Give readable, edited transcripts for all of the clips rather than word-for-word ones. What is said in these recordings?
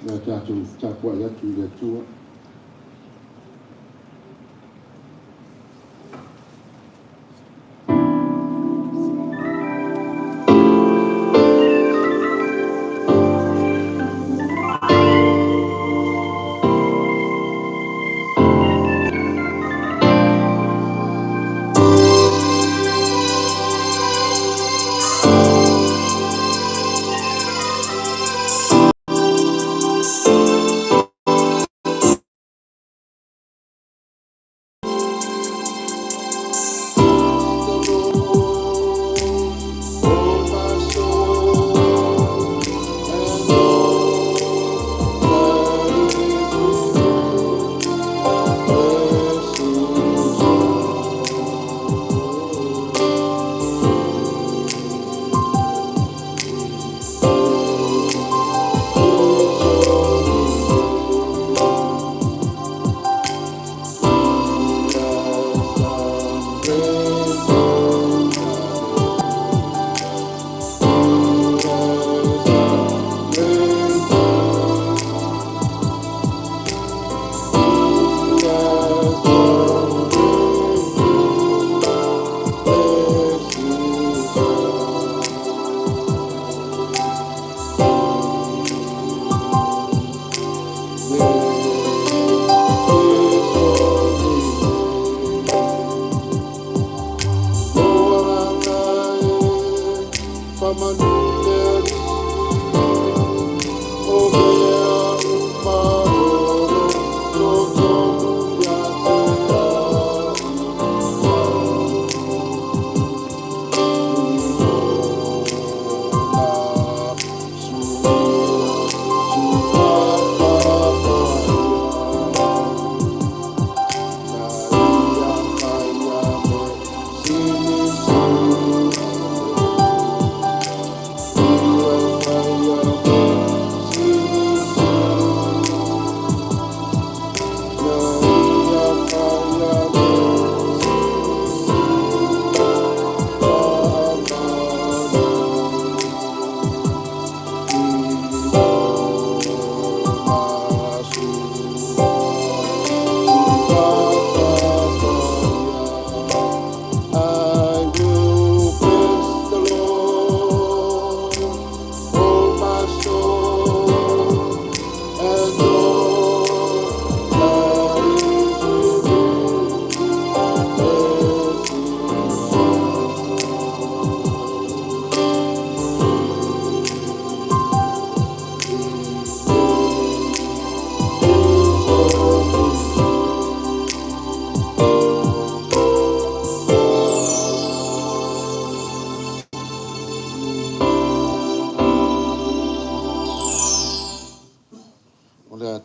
na tātou tāpua i atu le tua.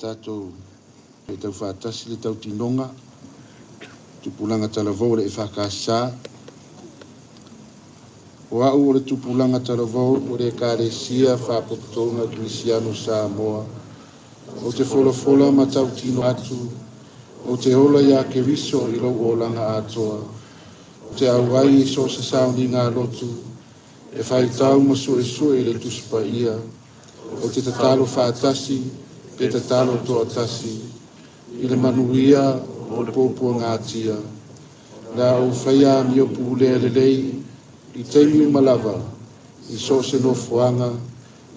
Tātou e tau whātasi le tau tinonga tupulanga talavou le e whakasā o au o le tupulanga talavou o le kāresia whapotonga Krisiano Samoa o te wholafola ma tau tino atu o te ola ia ke riso i lau o langa atoa o te auai i so se sauni ngā lotu e whai tau ma sue le tuspa ia o te tatalo whātasi e te talo toa tasi, i le manuia o le pōpua ngātia. Nā o whaia mi o pūlea le lei, i teimi malawa, i so se no fuanga,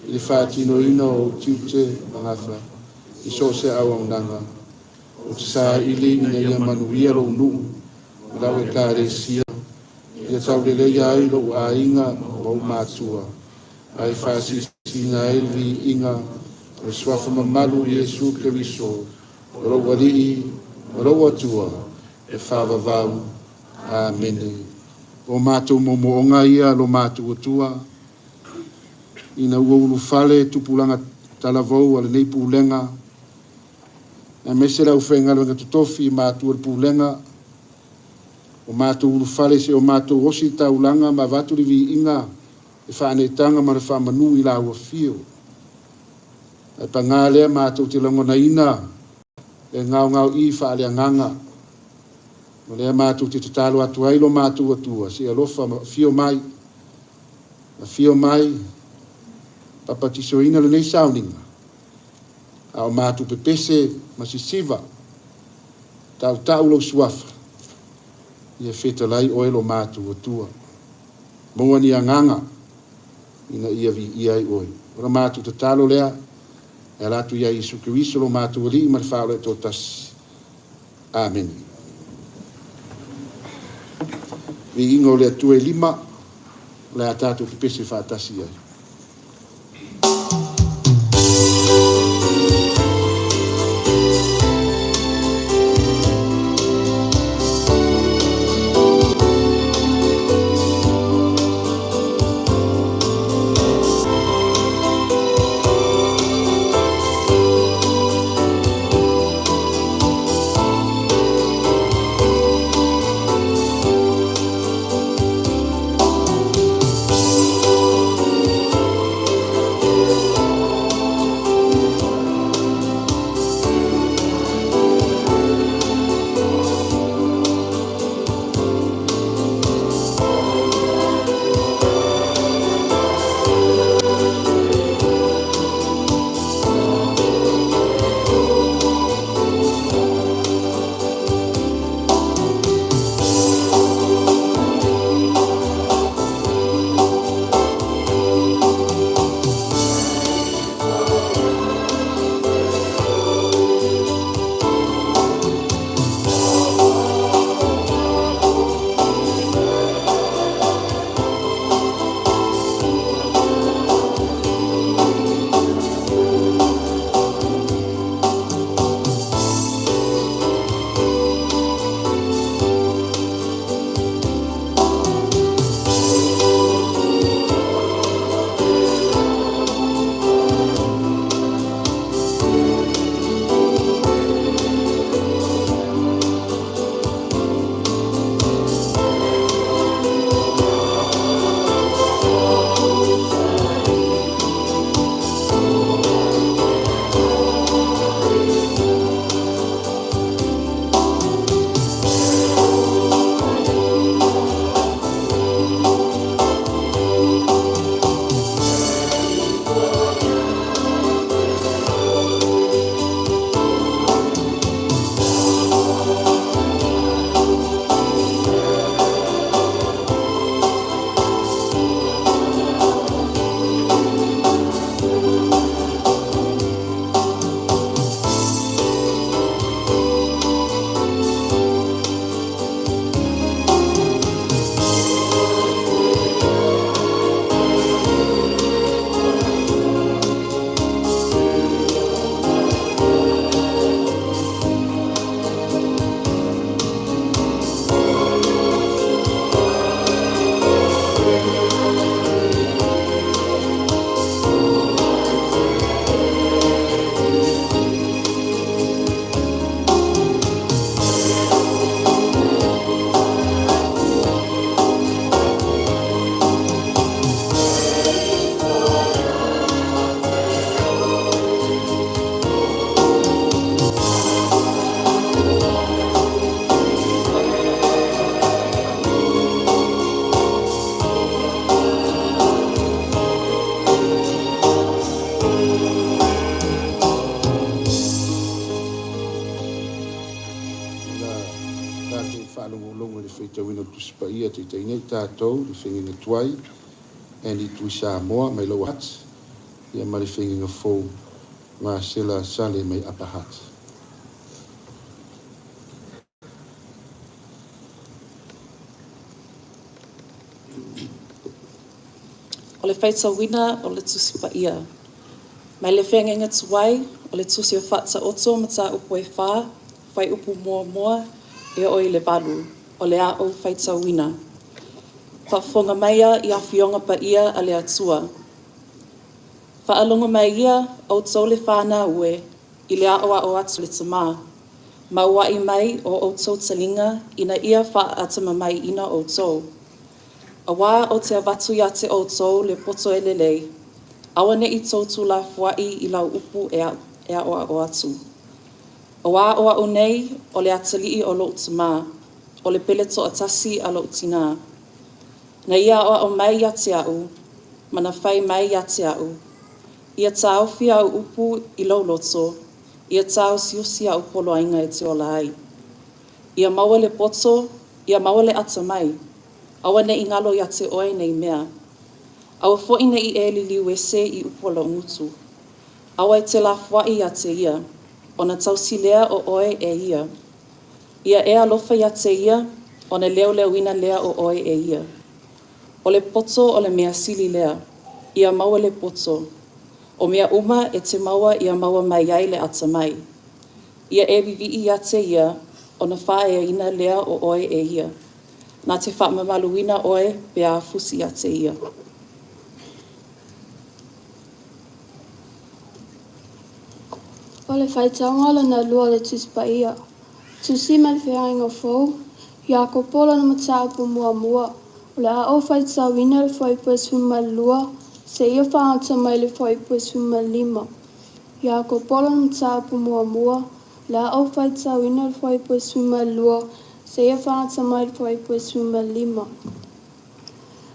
i le whātino ina o tiute mangafa. i so se auaunanga o te sa ili ina ia manuia lo nuu lau e kāresia ia taurele ia ai lo ainga o mātua ai whaasisina ai vi inga o swafa mamalu Yesu Keriso o lo walii o lo atua e whaavavau. Amen. O mātou momoonga ia lo mātou atua ina uaulu fale tupulanga talavou ale nei pulenga na mesera ufengalo nga tutofi mātou al pulenga o mātou ulu fale se o mātou osi taulanga ma vatu rivi inga e whaanetanga ma re whamanu i la ua fio e pangalea mātou te langona ina e ngau i whaale anganga o lea mātou te tatalo atu ailo mātou atua se alofa fio mai na fio mai papatiso ina le nei sauninga a o mātou pepese masisiva tau lo suafa ia fetalai oelo mātou atua moa ni anganga ina ia vi ia i oi ora mātou tatalo lea e latu ia Isu Keriso lo mātou ali ma le whaole tō tasi. Amen. Vi ingo le atu e lima le a tātou ki pese whaatasi ai. whālongolongo le tusipaia te teinei tātou le whenginga tuai e ni tui Samoa mai lau hats ia ma le whenginga fōu ma sila sale mai apahat. O le whaitawina o le tusi pa ia. Mai le whengenga tuai o le tusi o whatsa oto ma tā upu e whā, whai upu mua mua e oi le balu o le a o whaitawina. Whaafonga maia i a whionga pa ia a le atua. Whaalonga mai ia o tau le whāna ue i le a o atu le tamā. Mauai mai o tau talinga ina ia wha atama mai ina o tau. A wā o te avatu ia te o tau le poto e lelei. Awane i tautu la fuai i lau upu e a o atu. A wā o nei o le atalii o lo tamā, o le pele to atasi a lo tina. Na ia o mai ia te au, mana whai mai ia te au. Ia tau fia o upu i lau loto, ia tau siusi a upolo ainga e te ola ai. Ia maua le poto, ia maua le atamai, awane i ngalo ia te oe nei mea. Awa fo'ina i e liliu e se i upola ngutu. Awa e te la fuai ia te ia, o na tausilea o oe e ia. Ia e alofa ia te ia, o na leo wina lea o oe e ia. O le poto o le mea sili lea, ia maua le poto. O mea uma e te maua ia maua mai ai le atamai. Ia e vivi ia te ia, o na wha e ina lea o oe e ia. Nā te wha mamaluina oe pe a fusi ia te ia. O le whaitaonga lana lua le tusi pa ia. Tusi ma le whiainga fōu, ia ko polo na mataupu mua mua. O le a o whaitauina le whaipua suma lua, se ia whaata mai le whaipua suma lima. Ia ko polo na mataupu mua mua, le a o whaitauina le whaipua suma lua, se ia whaata mai le whaipua suma lima.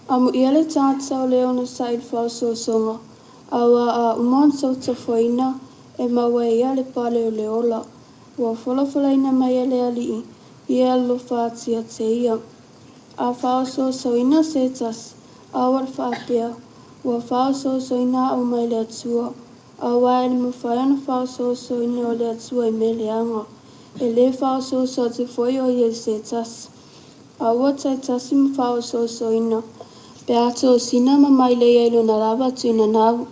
Amu ia le tātau leo na sa il whaososonga, awa a umon sauta whaina, e maua ia le pale o le ola. Ua whalawhalaina mai e le alii, ia lo whaatia te ia. A whaoso soina se tas, a war whaatea. Ua whaoso soina au mai le atua. A wae le mawhaiana whaoso soina o le atua i me le anga. E le whaoso so te whoi o ia se tas. A ua tai tasi ma whaoso soina. Pe ato o sina ma mai le ielo na lava tuina nau.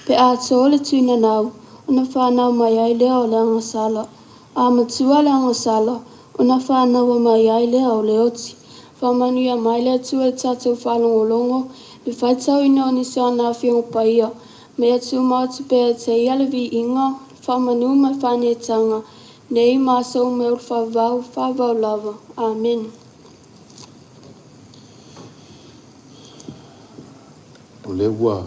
Pe ato o le tuina nau. Ona whanau mai ai lea o le angasala. A matua le angasala, ona whanau mai ai lea o le oti. Whamanu ia mai lea tua le tatou whalongolongo, le whaitau ina o nisi o nga whiongo pa ia. Me atu mautu pe te ia le vi inga, whamanu mai whanetanga, nei maso me ul whavau lava. Amen. O le ua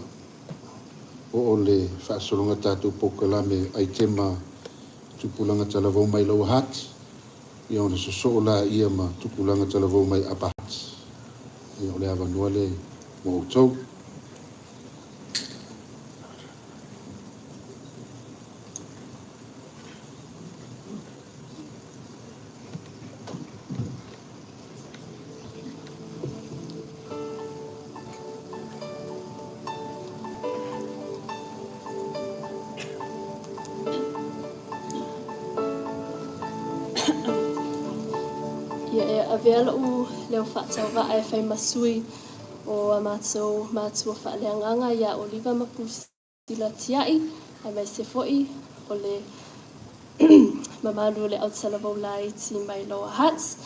o le whaasolonga tātou pokalame ai tema tupulanga talavau mai lau hat. Ia o le soso la ia ma tupulanga talavau mai apahat. Ia o le avanua le mo tau. Ia e avela u leo whaatau wa e whai masui o a mātua whaaleanganga ia Oliva Mapusila Tiai, ai mai se foi o le mamalu le Aotearoa lai ti mai loa hats,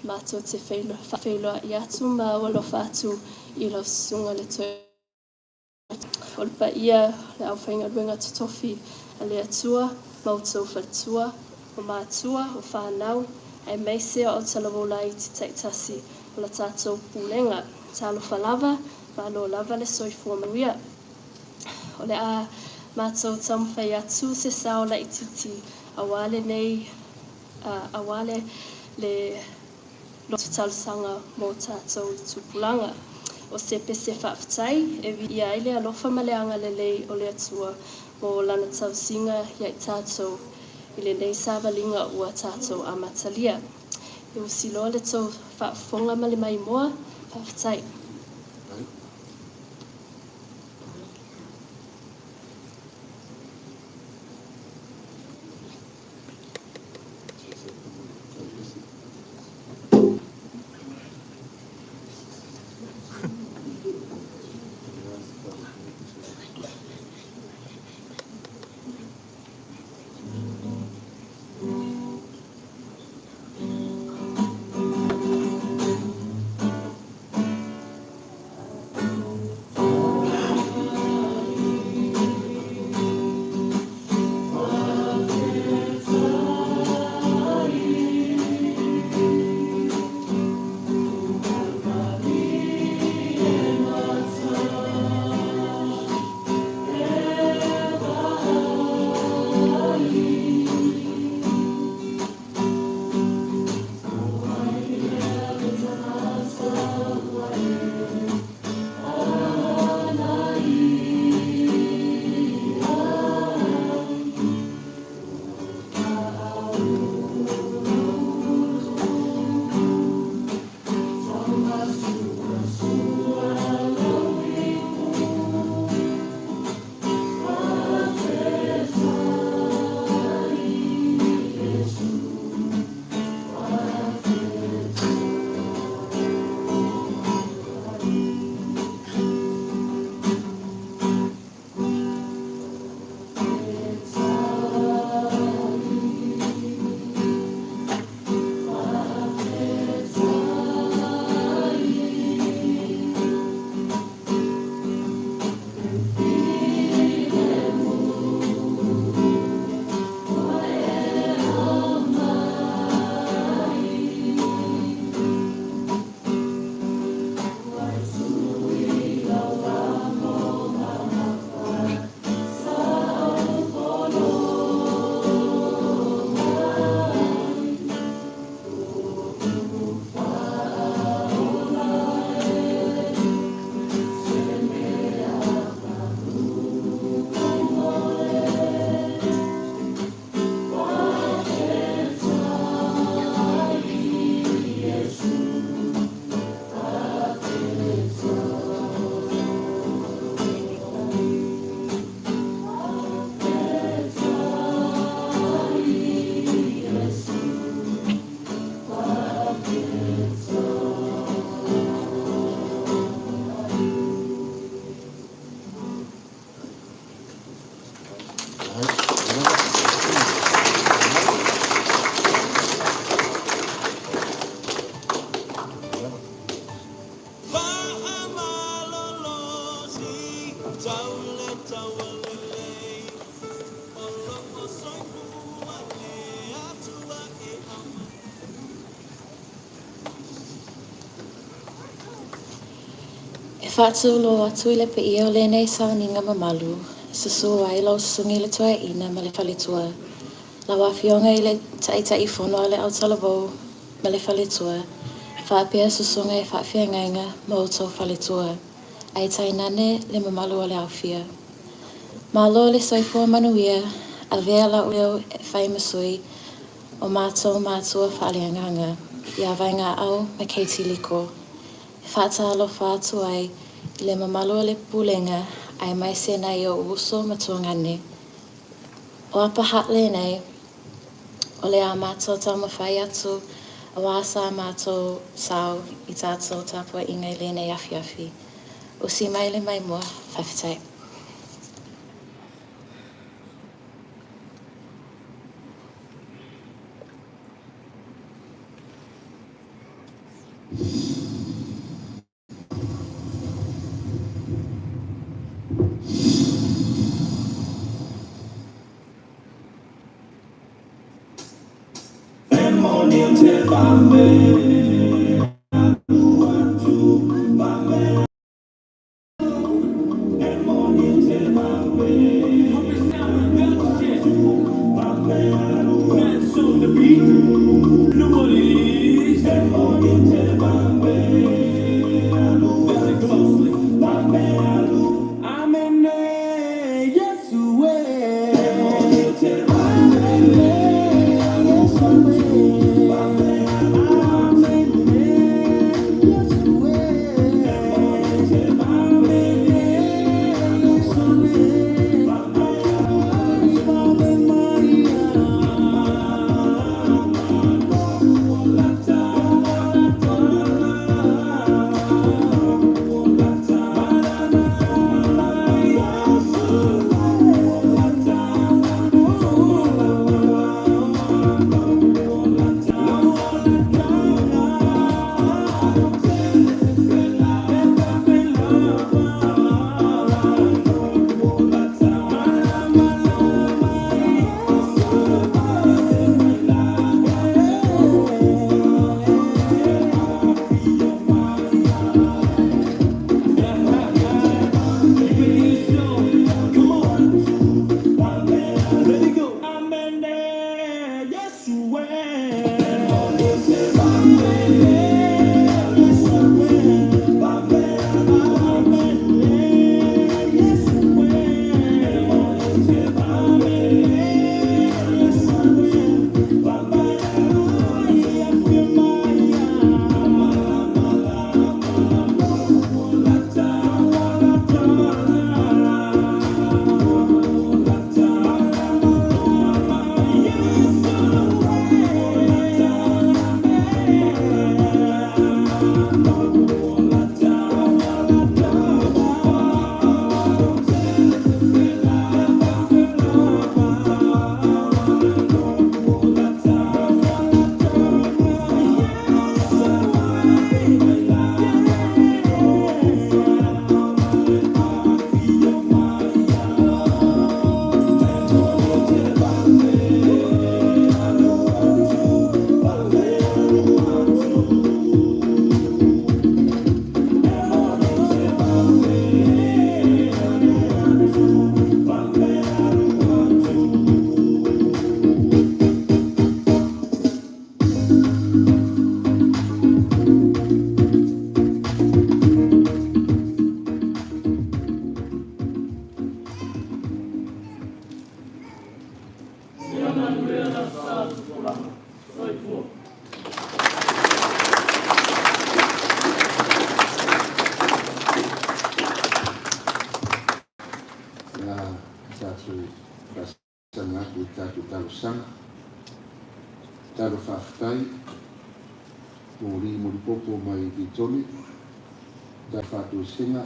mātua te whailoa i atu ma walo whaatu i lau sunga le toi. O le pa ia le au whainga ruenga tutofi a le atua, mautou whatua, o mātua, o whanau, ai meise o Aotearoa lai ti taitasi o la tātou pūlenga. Talo whalava, walo lava le soifua manuia. O le a mātou tamu whai atu se sao la ititi awale nei, awale le loto talusanga mo tātou i tupulanga. O se pese whaafitai, e vi ia ele alofa maleanga le lei o le atua mo lana tausinga ia i tātou i le nei sāwalinga ua tātou amatalia. E usilo le tau whaafonga male mai moa, whaafitai. Whātua lo atu I le pe ia o le nei sauninga mamalu. Sasu ai lau sungi le toa ina ma le whaletua. La wawhionga I le taitai whono le Aotearoa ma le whaletua. Whapea susunga e whawhia ngainga ma o tau whaletua. Ai tainane le mamalu o le awhia. Malo le soifua manuia, a vea la ueo e whai masui o mātou mātua whaaleanganga. Ia vainga au me Katie Liko. Whata alo whātu ai I le mamalo le pulenga ai mai se nei o uso matuangane. O apa hatle nei, o le a mātou tau mawhai atu, a wāsa mātou sau I tātou tāpua ingai le nei afi afi. O si mai le mai mua, whawhitai. Talo whawhai, mōri mōri popo mai I toni, da whātua senga,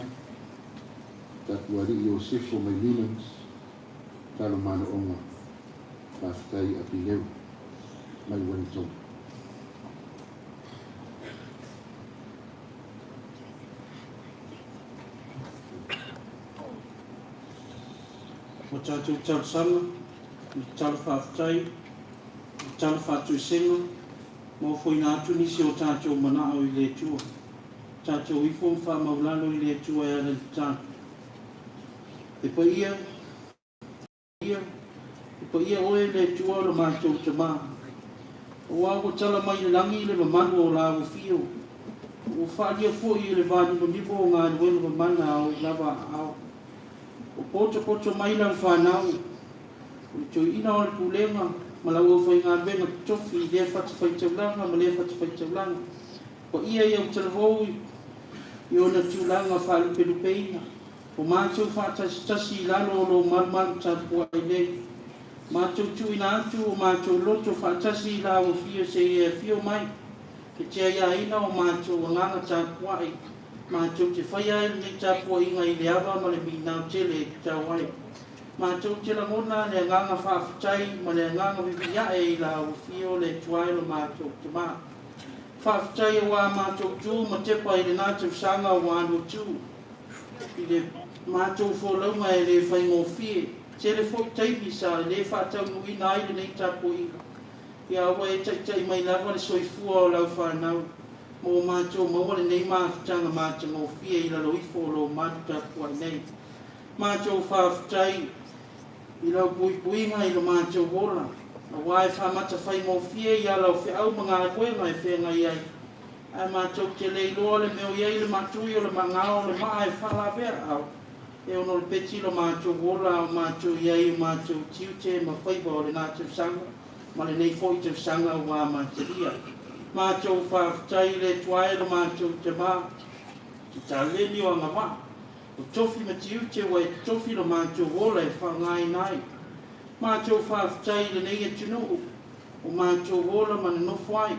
da kuari I o sefo mai linens, talo mana onga, whawhai a pileu, mai wani toni. Mo tātou tau sanga, tau whawhai, tau whātua senga, mō whoi nā atu nisi o tātou mana au I le tua. tātou i fōm wha maulalo i le tua e ana tā. E pa ia oe le tua lo mātou te mā. O ako tala mai le langi le mamanu o la o fio. O whaalia fo i le vāni mo nipo o ngā nuelu mamana au lava au. O poto mai lang whanau. O tō ina o le pulenga. Ma lau o whai ngā benga tofi i lea whati whai taulanga ma lea whati whai taulanga. O ia i au talavou i o na tūlanga whaalu pelupeina. O mātou whaatasi lalo o lo marmaru tāpua i le. Mātou tū ina atu o mātou loto whaatasi la o fio se e fio mai. Ke tia ia ina o mātou nganga tāpua i. Mātou te whaia i le tāpua inga i le awa ma le minau tele e tāwai. Mātou te langona le nganga whaafutai ma le nganga vivia e la o fio le tuai lo mātou te mā. Whaafutai e wā mātou tū ma tepa i le nātou sanga o wānu tū. I le mātou wholaunga e le whaingo fie. Te le fwoi teipi sa le whaatau nui nai le nei tāpua inga. Ia awa e tai mai lawa le soifua o lau whanau. Mō mātou maua le nei mātutanga mātango fie i la loifo o lo mātu tāpua nei. Mātou whaafutai i lau puipuinga i lo mātou wola. A wae whamata whai mō fie i alau whi au mga koenga e whenga i ai. A mātou te leiloa le meo iei le matui o le mangao le maa e whalawea au. E ono le peti lo mātou wola o mātou iei o mātou tiute ma whaiba o le nātou sanga. Ma le nei fwoi tau sanga o wā mātaria. Mātou whaafutai le tuae lo mātou te mā. Te tāleni o anga wā. O tofi ma tiute wa e tofi lo mātou wola e whangai nai. Mātou whaafutai le nei e tunu. O mātou wola mana nofwai.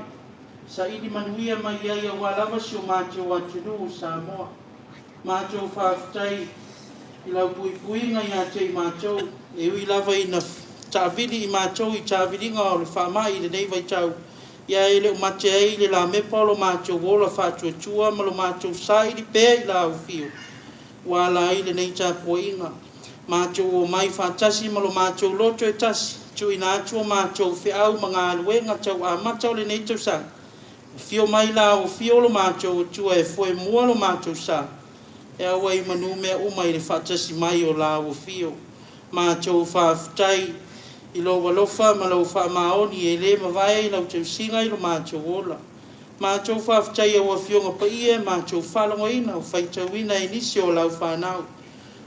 Sa ili manuia mai iai a walawa si o mātou atunu sa moa. Mātou whaafutai i lau puipuinga i a te i mātou. E ui lava i na tāwiri i mātou i tāwiringa o le whamai i le nei vai tau. Ia e le o mate ei le la mepa lo mātou wola whātua tua ma lo mātou sa ili pēr i la au fio. Wala i le nei tāpuinga. Mātou o mai whātasi ma lo mātou loto e tasi. Tu ina atu o mātou whiau mga aluenga tau a matau le nei tau sa. Fio mai la o fio lo mātou tua e fwe mua lo mātou sa. E awa i manu mea umai le whaatasi mai o la o fio. Mātou whaafutai i lo walofa ma lo whaamaoni e le mawai lau tau singa i lo mātou ola. Mātou whaafutai e wafionga pa ie, mātou whalonga ina o whaitauina e nisi o lau whanau.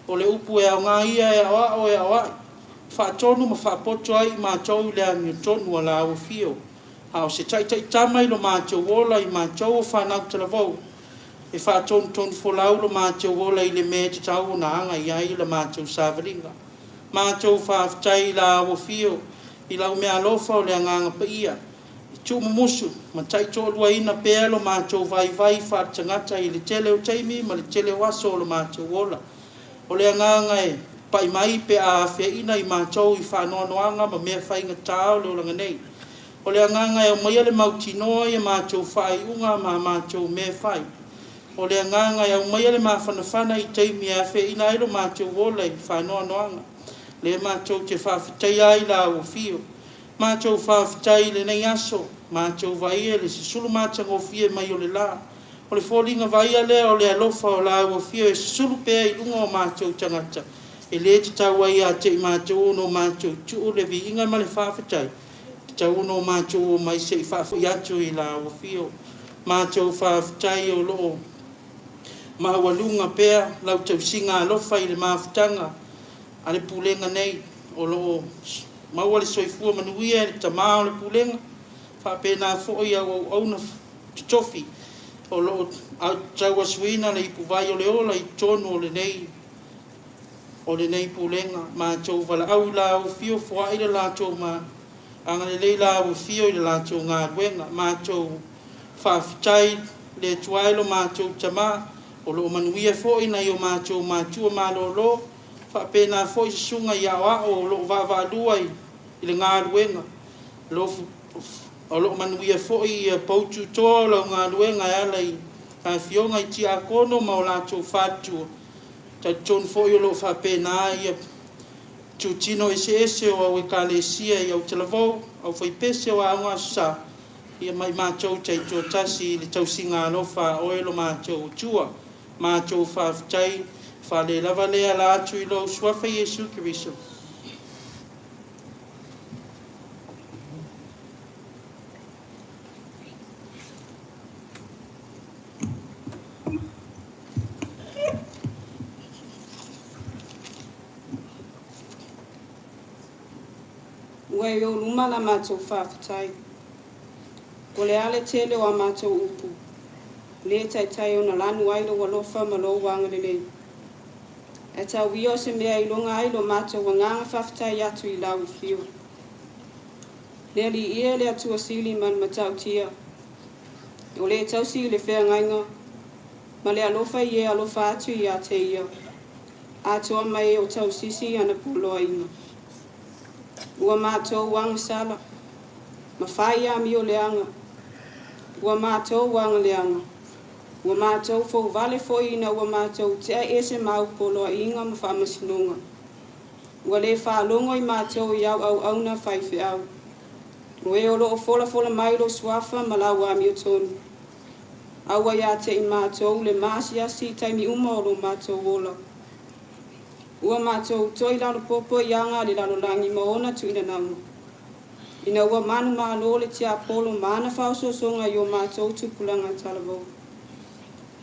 O le upu e au ngā ia e awa o e awa. Whaatonu ma whaapoto ai mātou i le angi tonu a la o fio. Hao se taitai tamai lo mātou ola i mātou o whanau talavou. E whaatonu tonu wholau lo mātou ola i le mea te tau na anga i ai le mātou sāwaringa. Mātou whaafutai la o fio i lau mea alofa o le anganga pa ia. I tū mumusu, ma taito lua ina pēr lo mātou vai whaatangata i le tele o teimi ma le tele o aso lo mātou ola. O le anganga e pai mai pe a whea ina i mātou i whanoanoanga ma mea whainga tāo le oranga nei. O le anganga e o maia le mautinoa i mātou whai unga ma mātou mea whai. O le anganga e o maia le mawhanawhana i teimi a whea ina ilo mātou ola i whanoanoanga. Le mātou te whaafutai ai la o fio. Mātou whaafutai le nei aso. Mātou vai e le sisulu mātango fie mai o le la. O le fōlinga vai a lea o le alofa o la o fio e sisulu pēa i lunga o mātou tangata. E le te tau ai a te i mātou no mātou tuu le vi inga ma le whaafutai. Te tau no mātou o mai se i whaafu i atu i la o fio. Mātou whaafutai o loo. Mawalunga pēa lau tau singa alofa i le mawhutanga. Ale pulenga nei o lo maua le soifua manuia le tamā o le pulenga whapena fo ia o auna tofi o lo tau asuina le ipu vai o le ola i tonu o le nei pulenga ma tau wala au la o fio fua i le la tau ma anga le leila o fio i le la tau ngā ruenga ma tau whaafitai le tuailo ma tau tamā o lo manuia fo ina i o ma tau ma tua ma lo whapena fo i sunga i awa o lo wawalua i le ngā ruenga. O lo manuia fo i pautu toa o ngā ruenga e ala i ka fionga i ti a kono ma o lātou whātua. Ta tonu fo i o lo whapena i tu tino ese o au e kālesia i au telavou, au whaipese o aunga sa ia mai mātou tai tō tasi le tausinga alofa oe lo mātou tua, mātou whaafitai, whale lava lea la atu i lo suafa Iesu Kiriso. Ua e o luma la mātou whaafitai. Ko le ale tele o a mātou upu. Le tai o na lanu ai lo walofa ma lo wanga lelei. E tau wio se mea I longa ai lo mātou wanganga whaafitai atu I lau fio. Le li ia le atua sili man matau tia. O le tau si le whea ngainga. Ma le alofa I e alofa atu I a te ia. Atua mai o tau sisi ana puloa inga. Ua mātou wanga sala. Ma whai a mi o leanga. Ua mātou wanga leanga. Ua mātou fau vale foi ina ua mātou te a ese mau polo a inga ma whaamasinonga. Ua le whaalongo I mātou I au auna whaife au. Ua e olo o fola mailo suafa ma lau a mi o tonu. Aua ia te I mātou le maasi asi taimi uma o lo mātou ola. Ua mātou toi lalo popo I anga le lalo langi maona tu ina namu. Ina ua manu malo le tia polo mana whaososonga I o mātou tupulanga talavou.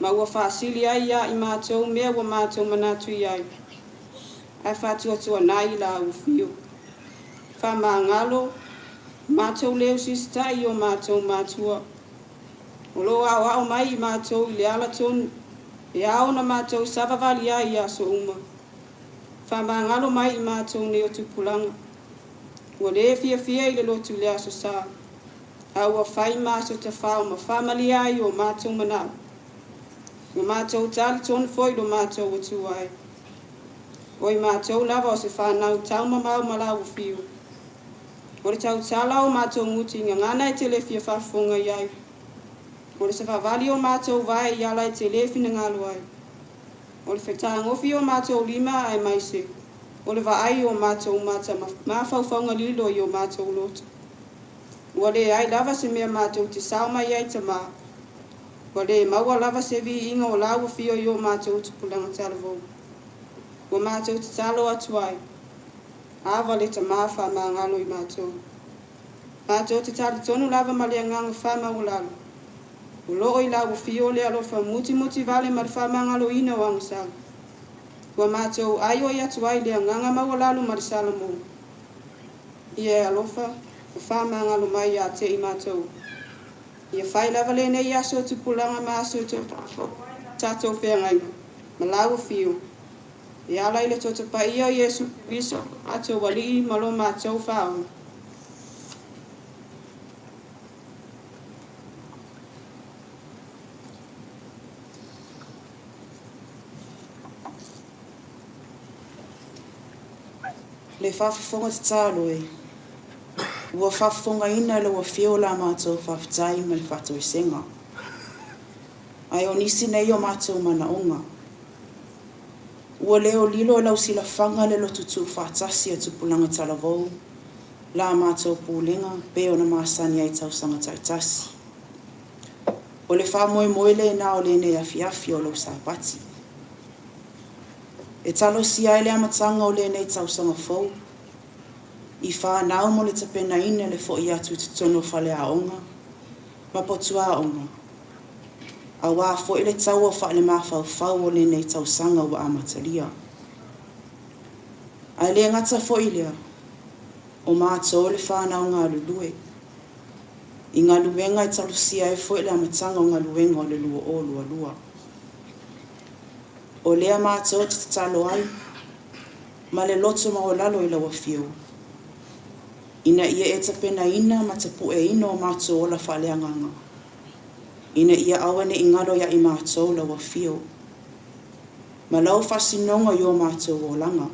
Ma ua whaasili ai ia I mātou mea ua mātou manatu I ai. Ai whatua tua nai la ufio. Wha ngalo, mātou leo sista I o mātou mātua. O lo au mai I mātou I le ala tonu. E au na mātou savavali ai ia so uma. Whamangalo mai I mātou ne o tupulanga. Ua le fia I le lotu lea so sa. Aua whai māso te whao ma whamali ai o mātou manau. Ua mātou tali tonu foi lo mātou o tuai. Oi mātou lava o se whanau tau mamau malau fiu. O le tau tala o mātou nguti ngana I te le fia whafonga iai. O le se whavali o mātou vai I ala I te le fina ngalo ai. O le whetangawhi o mātou lima ai maise. O le vaai o mātou mata mawhauwhaunga lilo I o mātou loto. Ua le ai lava se mea mātou te sauma I ai ta maa. Ua le maua lava se vi inga o lau fio I o mātou tupulanga talavou. Ua mātou te talo atu ai. Awa le ta maa wha maa ngalo I mātou. Mātou te tali tonu lava ma le nganga wha maa o lalo. O loo I lau fio le alofa muti vale ma le wha maa ngalo ina o angasala. Ua mātou ai o I atu ai le nganga maa o lalo ma le salamo. Ia alofa, o wha maa ngalo mai a te I mātou. Ia whai lava le nei aso tupulanga ma aso tatou whengainga. Ma lau fio. Ia alai le tota pa ia Iesu Kristo ato wali malo mātou whao. Le whawhawhonga te tālo e. Ua whawhonga ina le ua whio la mātou whawhitai ma le whatou I senga. Ai o nisi nei o mātou mana onga. Ua leo lilo lau sila whanga le lotutu whaatasi a tupulanga talavou. La mātou pūlenga pe o na māsani ai tau sanga taitasi. O le wha moe le na o le nei afi o lau sāpati. E talo si ai le amatanga o le nei tau sanga fau. I wha nao mo le tapena ina le fo I atu te tono whale a onga. Ma potu a onga. A wā fo I le tau o wha le mawhau fau o le nei tau sanga wa amatalia. Ai le ngata fo I lea. O mātou le wha nao ngā lulue. I ngā luenga I talo si ai fo I le amatanga o ngā luenga o le lua o lua. O lea mātou te talo ai, ma le loto ma o lalo I lawa fio. Ina ia e tapena ina ma tapu e ino o mātou o la whaleanganga. Ina ia awane I ngalo ia I mātou lawa fio. Ma lau whasinonga I o mātou o langa.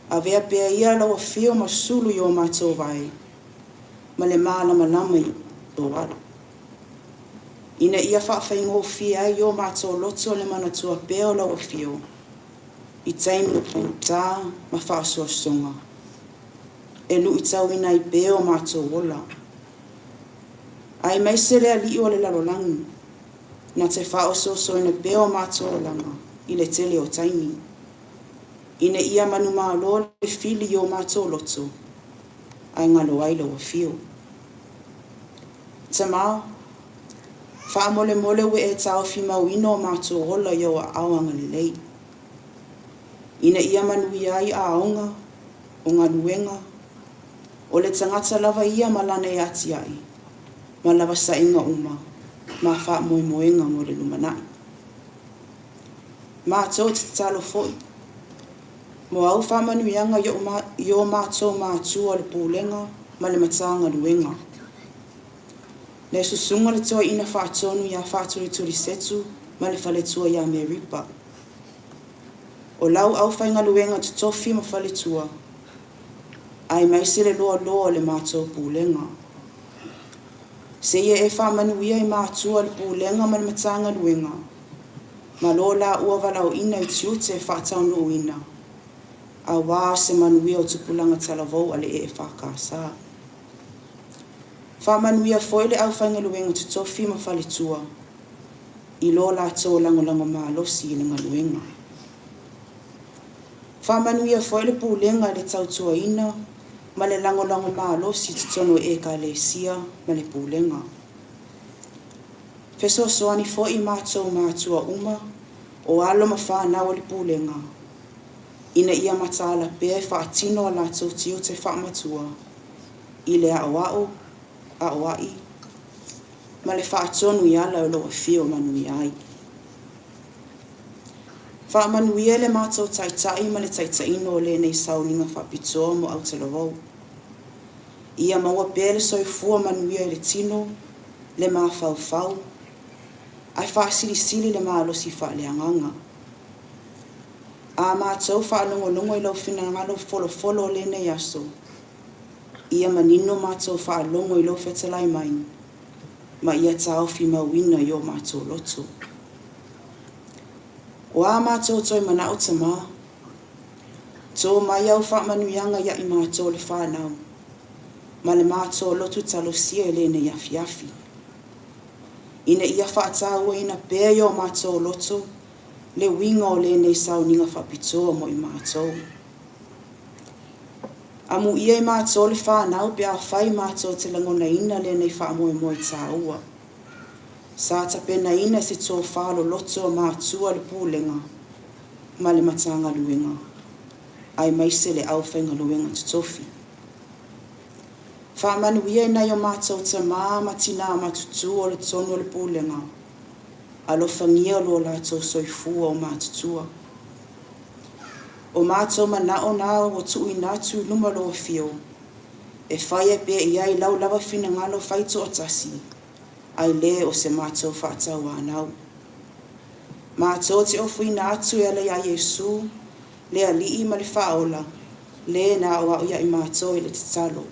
A vea pea ia lawa fio ma sulu I o mātou vai. Ma le mālama lamai o wala. Ina ia whaafai fia I o mātou loto le manatua peo lawa fio. I taimi tā ma whaasua songa. E lu I tau ina I peo mātou ola. Ai mai se le ali o le lalolangi. Na te whaososo ina beo mātou langa i le tele o taimi. Ina ia manu mālo le fili o mātou loto. Ai ngalo ai lo fio. Tamao, wha mole mole we e tau fi mauino o mātou hola yo a awanga le lei. Ina ia manu ia i a aonga, o ngā luenga, o le tangata lava ia malana e ati ai, ma lava sa inga uma, ma wha moe moenga mo le lumanai. Mātou te talo foi. Mo au wha manu ianga yo mātou mātua le pūlenga, ma le matanga luenga. Le susunga le toa ina whaatonu ia whaaturi turi setu, ma le whale tua ia me ripa. O lau au whainga luenga tutofi ma whale tua, ai mai se le loa loa le mātou pūlenga. Se ia e whamanuia i mātua le pūlenga ma le matanga luenga, ma lo la ua walau ina i tiute e whaataunu uina, a wā se manuia o tupulanga talavou ale e whakasa. Whamanuia foi le au whainga luenga tutofi ma whale tua, i lo la tō lango mālosi i le ngaluenga. Whamanuia foi le pūlenga le tautua ina, ma le lango mālosi tutono e ka le sia ma le pūlenga. Feso soani foi i mātou mātua uma, o alo ma whanau le pūlenga. Ina ia matala pēe whaatino a lātou tiu te whaamatua, i le aoao, aoai, ma le whaatonu i ala o loa whio manui ai. Whaamanuia le mātou taitai ma le taitaino le nei sauninga whapitoa mo Aotearoa. Ia maua pēle soifua manuia le tino, le mā whau, ai whaasilisili le mālosi whaaleanganga. A mātou whaalongolongo i lau whina ngalo folo le nei aso. Ia manino mātou whaalongo i lau whetalai mai, ma ia tau whi mauina i o mātou loto. O a mātou toi mana o tama, tō mai au whaamanuianga ia i mātou le whanau, ma le mātou lotu talosia le nei afi. Ina ia whaataua ina pēa i o mātou loto, le winga o le nei sauninga whapitoa mo i mātou. Amu ia i mātou le whanau pe a whai mātou te langona ina le nei whaamoe tāua. Sa tapena ina se tō whalo loto mātua le pūlenga, ma le matanga luenga, ai maise le au whainga luenga tutofi. Whaamanuia ina i o mātou te matina matutu o le tonu o le pūlenga, alo whangia lo lātou soifua o mātutua. O mātou manao nā o tui nātu luma lo fio, e whai e pe ia i lau lava whina ngalo whaito o tasi, ai le o se mātou whaatau anau. Mātou te ofu ina atu e ala ia Iesu, le alii ma le whaola, le na o au ia i mātou i le te talo.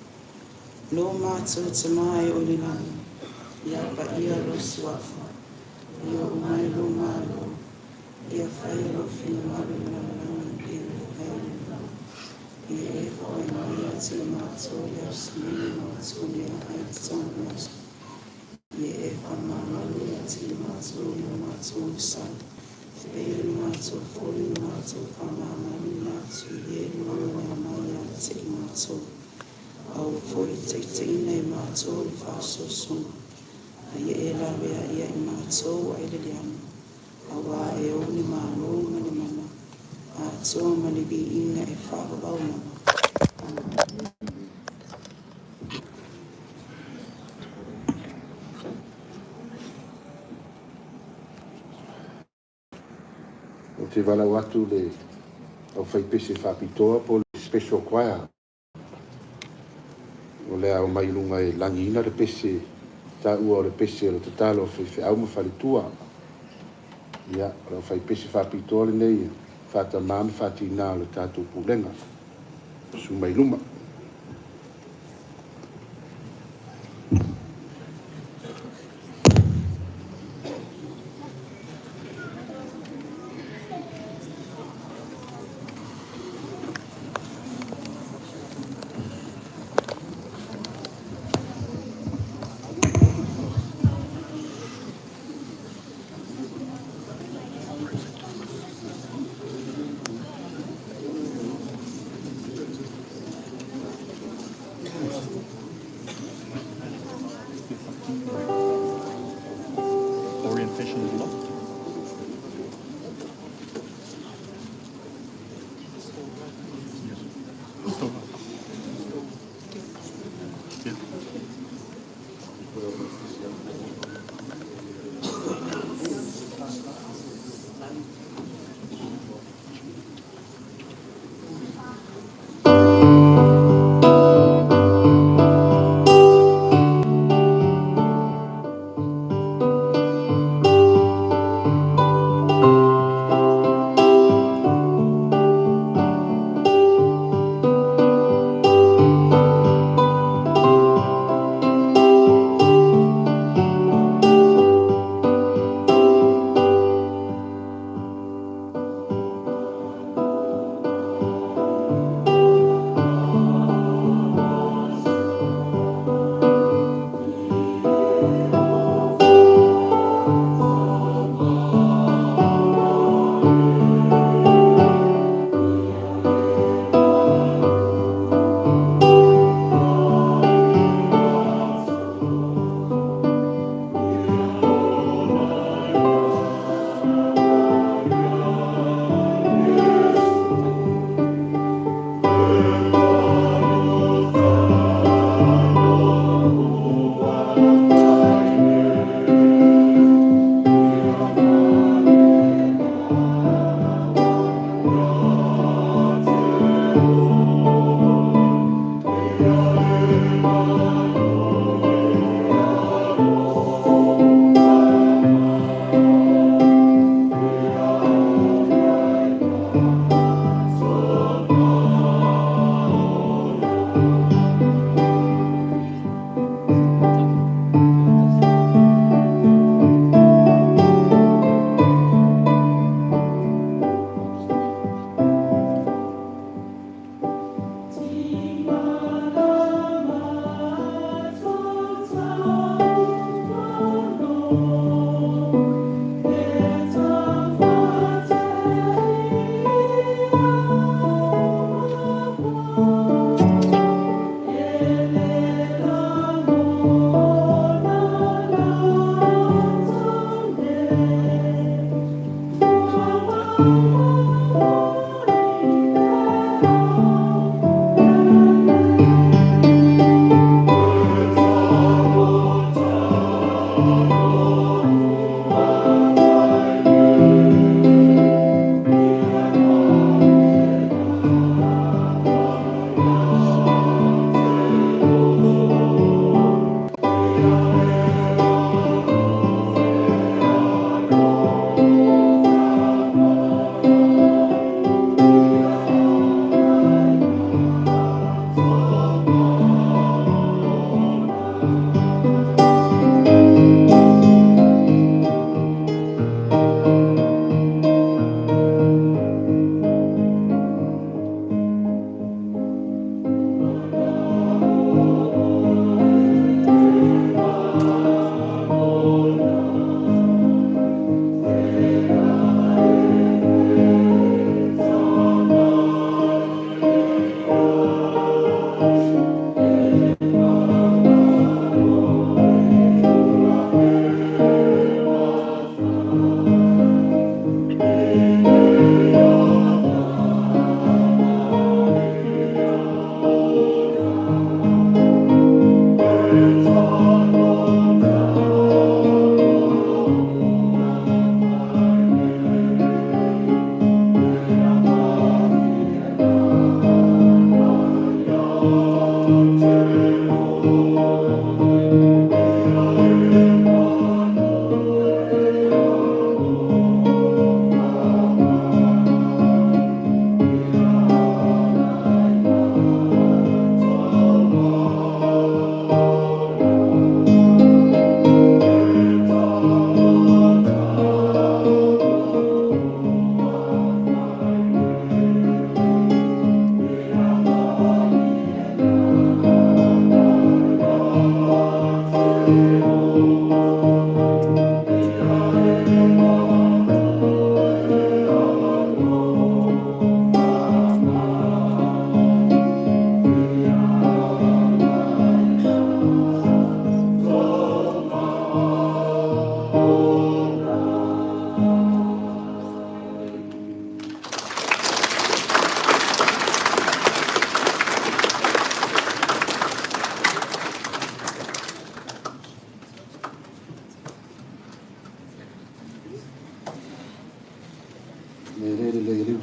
Lo mātou te mai o le nani, ia pa ia lo suafa, ia o mai lo malo, ia whai lo whina malo na langa ke le whaila. Ia e whai mai ati mātou ia sini mātou ia ai tonu asu. Ye e whamamalu e te mātou i o mātou sa. Te e mātou fori mātou whamamalu mātou i e lua e mai a te mātou. Au fori te nei mātou i whaso songa. A ye e lawe a ia i mātou a ele liana. A wā e o ni mālo mani mana. A toa mani bi inga e whakabau mana. O te walau atu le au whaipese whapitoa po le special choir. O lea o mai lunga e langina le pese, ta ua o le pese o le tatalo o au ma whalitua. Ia, o whaipese whapitoa le nei, whata mami whati nā o le tātou pūlenga. Su mai luma. profession of law.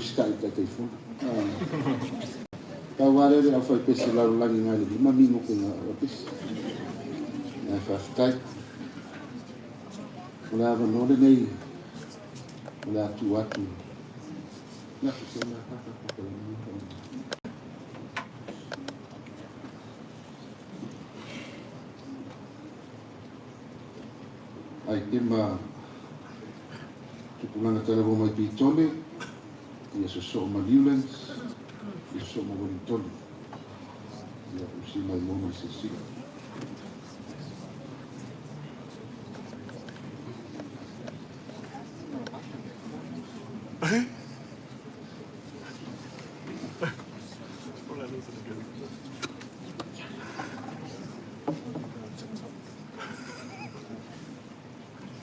skai tai tai fu ka wale le fa pesi la la ni ngali ma mi no ko na pesi na fa skai la va no le nei la tu atu na se na ka ka ai tema tupulanga tala bo mai pitole ia so ma violence ia so ma bonitole ia usi mai mona se si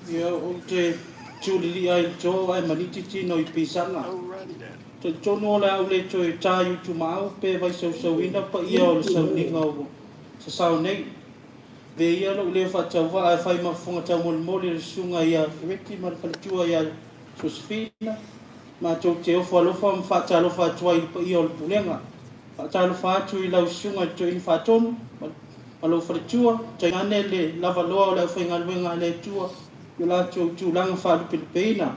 ia o te tūlili ai tō ai manititi no I pisanga. Te tono la au le tō e tāiu tu mau pe vai sau ina pa ia o le sau ninga o sa sau nei. Ve ia lo le whatau wa ai whai mafunga tau moli le sunga ia reti ma le whalitua ia Josefina. Ma tō te ofa alofa ma whata alofa atua I pa ia o le pulenga. Whata alofa atu I lau sunga I tō ini whatonu. Ma lo whalitua, tai ngane le lava loa o le au whainga luenga le tua. Yo la tu langa fa Pilipeina.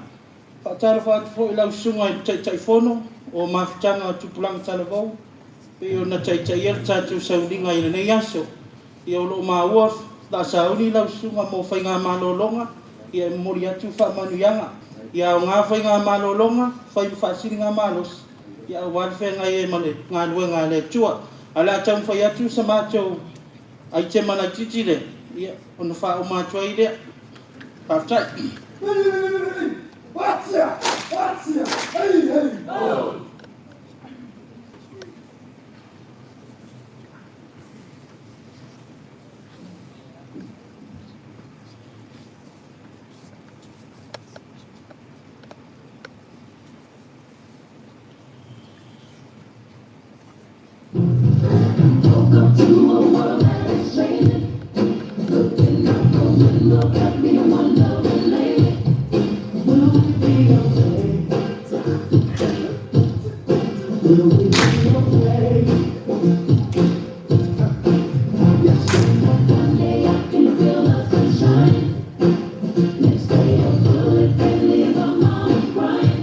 Pa tala fa fo ila sunga tai fono o mafitanga tu pulang tala vau. Pe yo na tai el tu saulinga I nei aso. Yo lo ma wa da sauni la sunga mo fainga malolonga. Ia mori atu fa manuyanga. Ia nga fainga malolonga, fa singa malos. Ia wa fainga e male nga luenga le tua. Ala tau fa atu sama tau ai te mana titile. Ia ona fa o ma tua ile. After what's ya? Hey! Oh. Welcome to a world that is changing. Looking out the window at me, one lovely lady. Will we be okay? Will we be okay? Yes. One day I can feel the sunshine. Next day a bullet can leave a mom crying.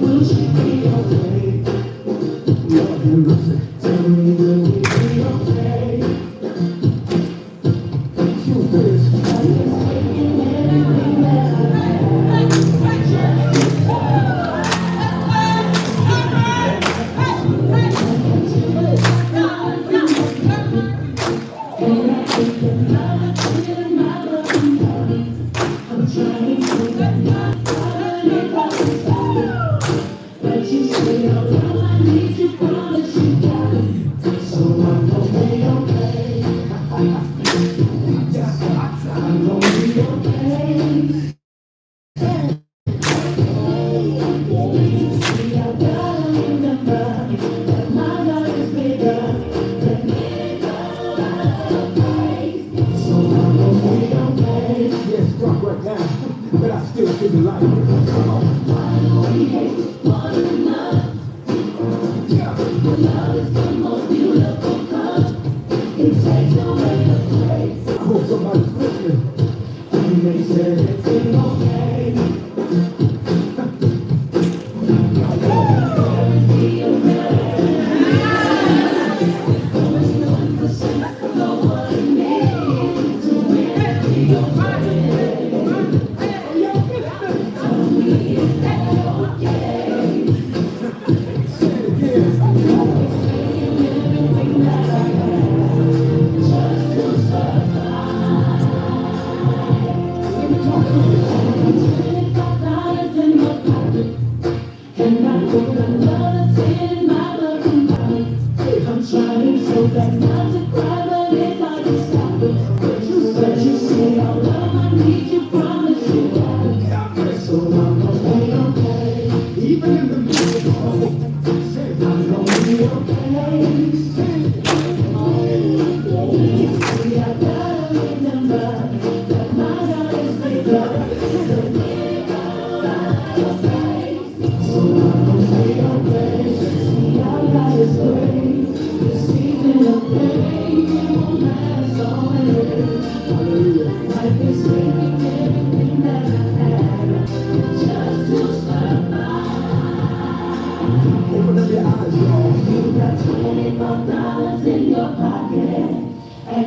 Will she be okay? Lord have mercy. Tell me, will we be okay? Yeah.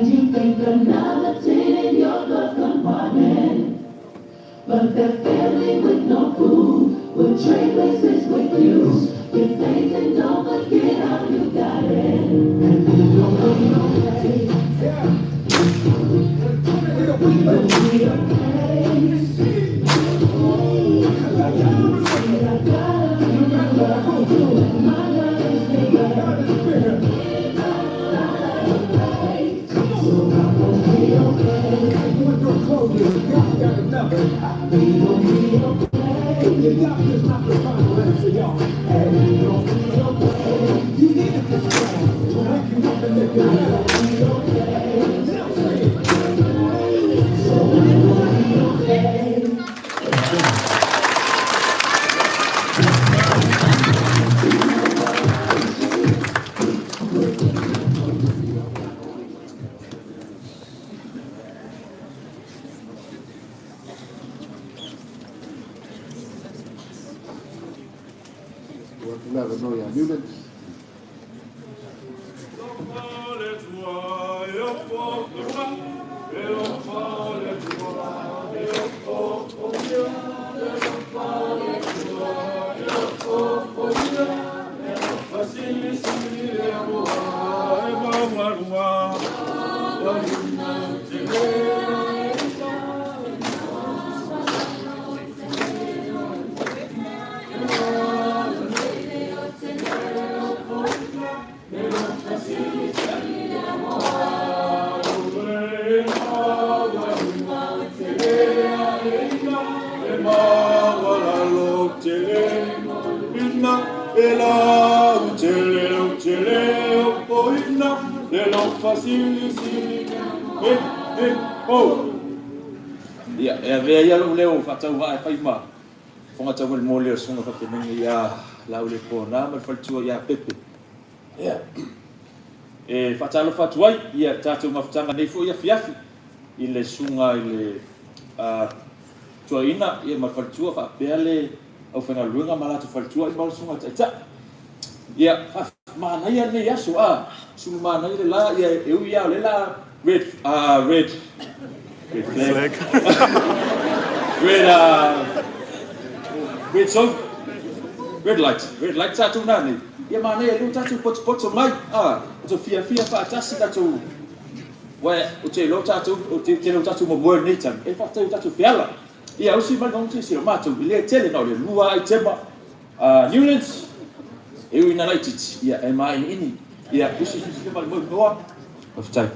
you think another 10 in your glove compartment. But they're failing with no food, will trade places with you. Your faith and don't forget how you got it. And you don't know, okay? It'll be okay. Never know your units. Ya, vea lo leo fatau vai fai ma. Fonga tau mo leo songa fa penengi ya la ule ko na ma faltua ya pepe. Ya. E fatalo fatuai ya tatu mafutanga nei fo ya fiafi. Ile sunga ile tuaina ya ma faltua fa pele au fenga luenga malatu faltua i sunga tata. Ya mana ya ne ya so sunga mana ile la ya eu ya le la red flag. Red song. Red light tatu nani. Ya mana ya lu tatu pot mai. To fia fa tasi tatu. Wa o te lo tatu o te lo tatu mo word nitan. E fa tatu fiala. Ya o si ma non ti si mato ile tele no le lua i tema. Newlands. E u ina light ya e mai ini. Ya o si ma mo of time.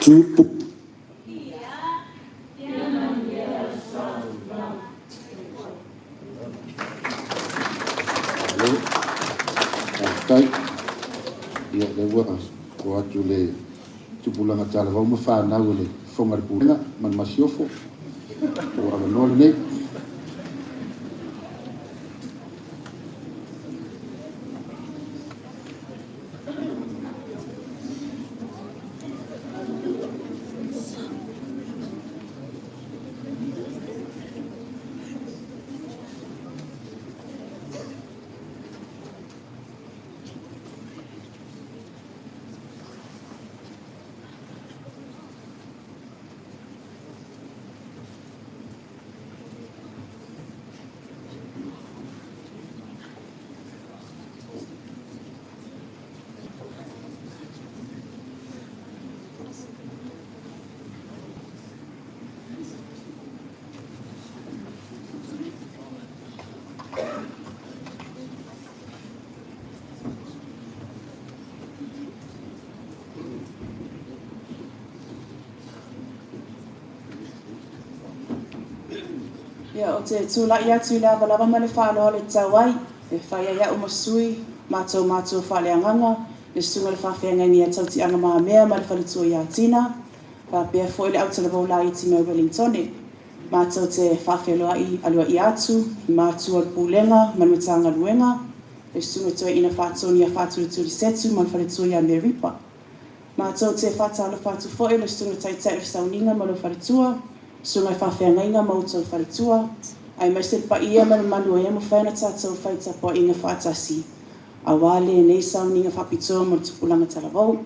Supu. Tai ia le waka ko atu le tupulanga tala vau mawhanau le whongar purenga man masiofo o ava nole nei. Ia o te tūlai atu I le awalawa ma le whāloa le tauai, e whaia ia umasui, mātou whale anganga, le sunga le whawhiangangi a tauti anga maa mea ma le whalitua I a tina, pēr fo I le autala la I ti mea Wellingtone, mātou te whawhialoa I alua I atu, I mātua le pūlenga, manuatanga luenga, le sunga toi ina whātoni a whāturi turi setu ma le whalitua I a Meripa. Mātou te whātala whātu fo le sunga taitai sauninga ma le whalitua, sunga whawhiangainga mautou whalitua, ai mai se pa ia man manu e mo whaina tātou whaita po inga whaatasi. A wale nei sauninga whapitoa mo tupulanga talavau.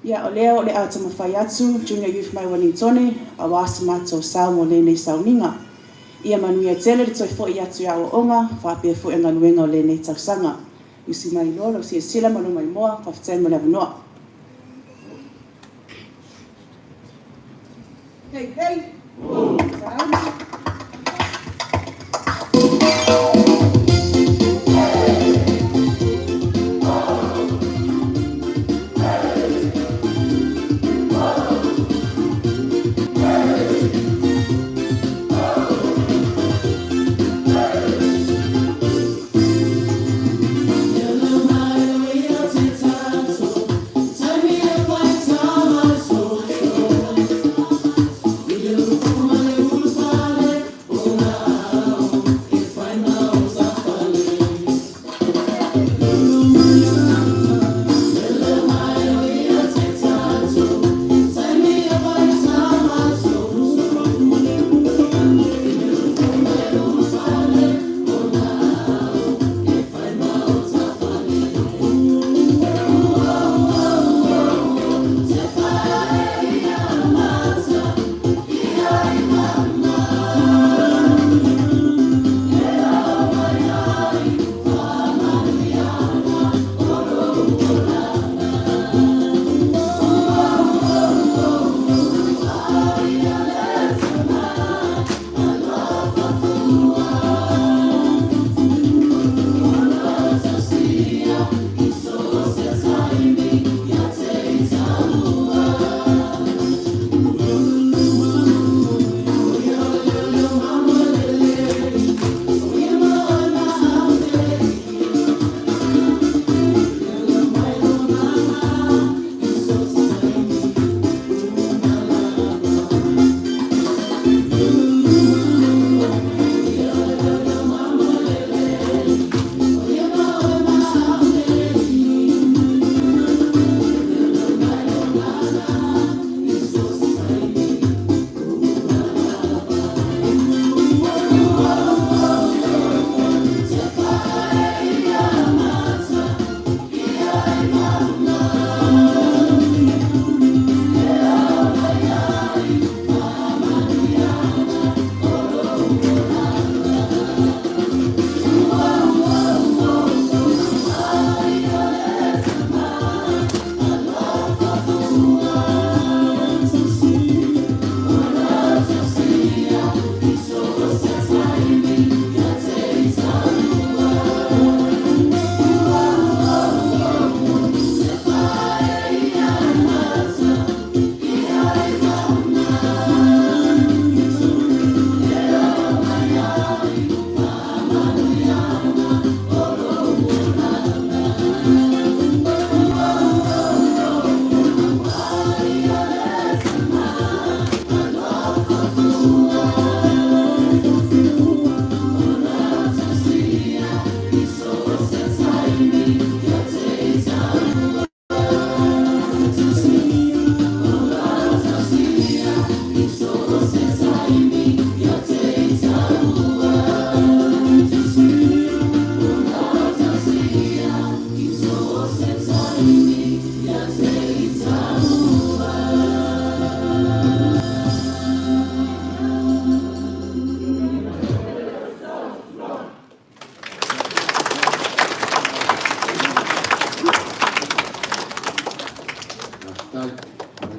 Ia o lea o le ata mawhai atu, Junior Youth Mai Wellingtone, a wāsa mātou sau mo le nei sauninga. Ia manu ia tele le toi fo I atu ia o onga, whapea fo inga nuenga o le nei tausanga. Usi mai lolo, si e sila manu mai moa, whaftai mo le avanoa. Hey, hey! Thank you.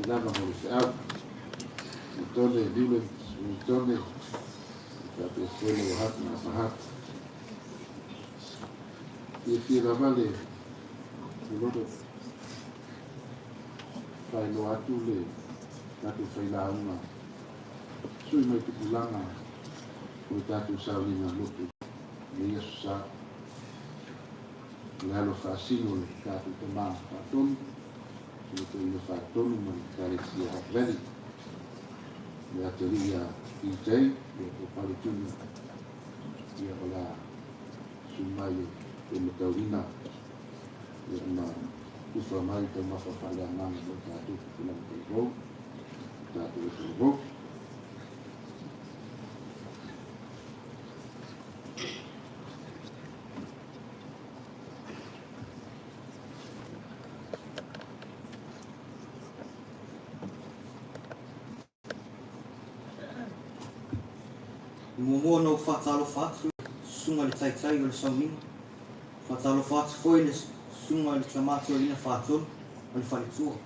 lava mo le au. Tole liule, tole. Ka pe sele o hatu na mahatu. Ia fia lava le lodo. Pai lo atu le tatu whailaunga. Sui mai tupulanga o tatu saulina lotu. Le Iesu sa. Le alo whaasino le tatu te maa whaatonu. Le te ina whaatonu ma le karesia veli. Le ateria PJ, le te paritunu. Ia ola sumai e mataurina. Le ana ufa mai te mawhawhale ananga le tatu kula te vau. Tatu e te vau. Momo no whatalo whatu, sunga le tai o le saunina. Whatalo whatu foi le sunga le tamatu o ina whatonu, o le whaletua.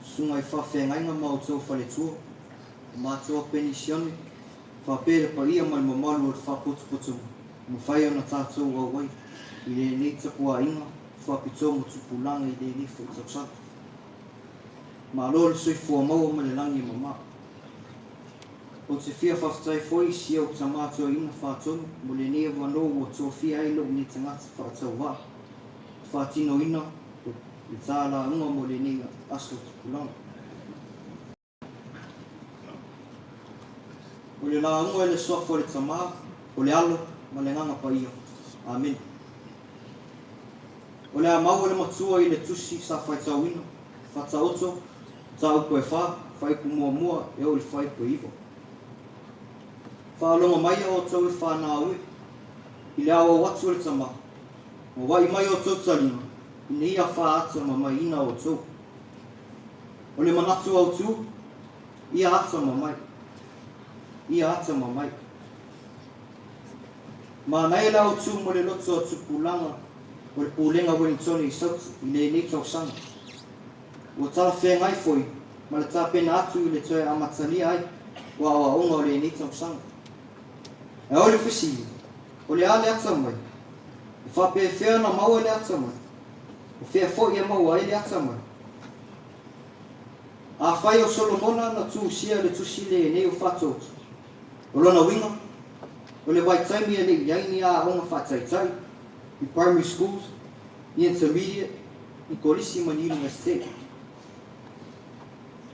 Sunga I whawhengainga ma o tau whaletua, mātua penisione, whapere pa ia ma le mamalu o le whaputuputu, ma whai ona tātou awai, I le nei tapua inga, whapito mo tupulanga I le nei whaitausatu. Ma lo le soi fua maua ma le langi mama. O te fia whaftai foi si au tamatua ina whātonu, mo le nea wano o tō fia ailo ni tangata whātau wā. Whātino ina, le tāla unga mo le nea aso tupulanga. O le la unga le sofa le tamaa, o le alo, ma le nganga pa ia. Amen. O le amau le matua I le tusi sa whaitau ina, whataoto, tā upo e whā, whaipu mua e o le whaipu iwa. Whaalonga mai o tau I whanau I le awa watu le tama. O wai mai o tau talima, I ne ia whaata ma mai ina o tau. O le manatu au tu, ia ata ma mai. Ia ata ma mai. Ma nei la au tu mo le loto o tupulanga, o le pūlenga Wellington I sauti, I le nei tau sanga. O tala whengai foi, ma le tāpena atu I le toe amatania ai, wa awa onga o le nei tau sanga. E o le whisi, o le ale ata mai. O whape whea na maua le ata mai. O whea fo ia maua I le ata mai. A whai o Solomona na tu sia le tusi le nei o whatotu. O lona winga, o le waitaimi e le iaini a onga whataitai, I primary schools, I intermediate, I kolisi ma ni university.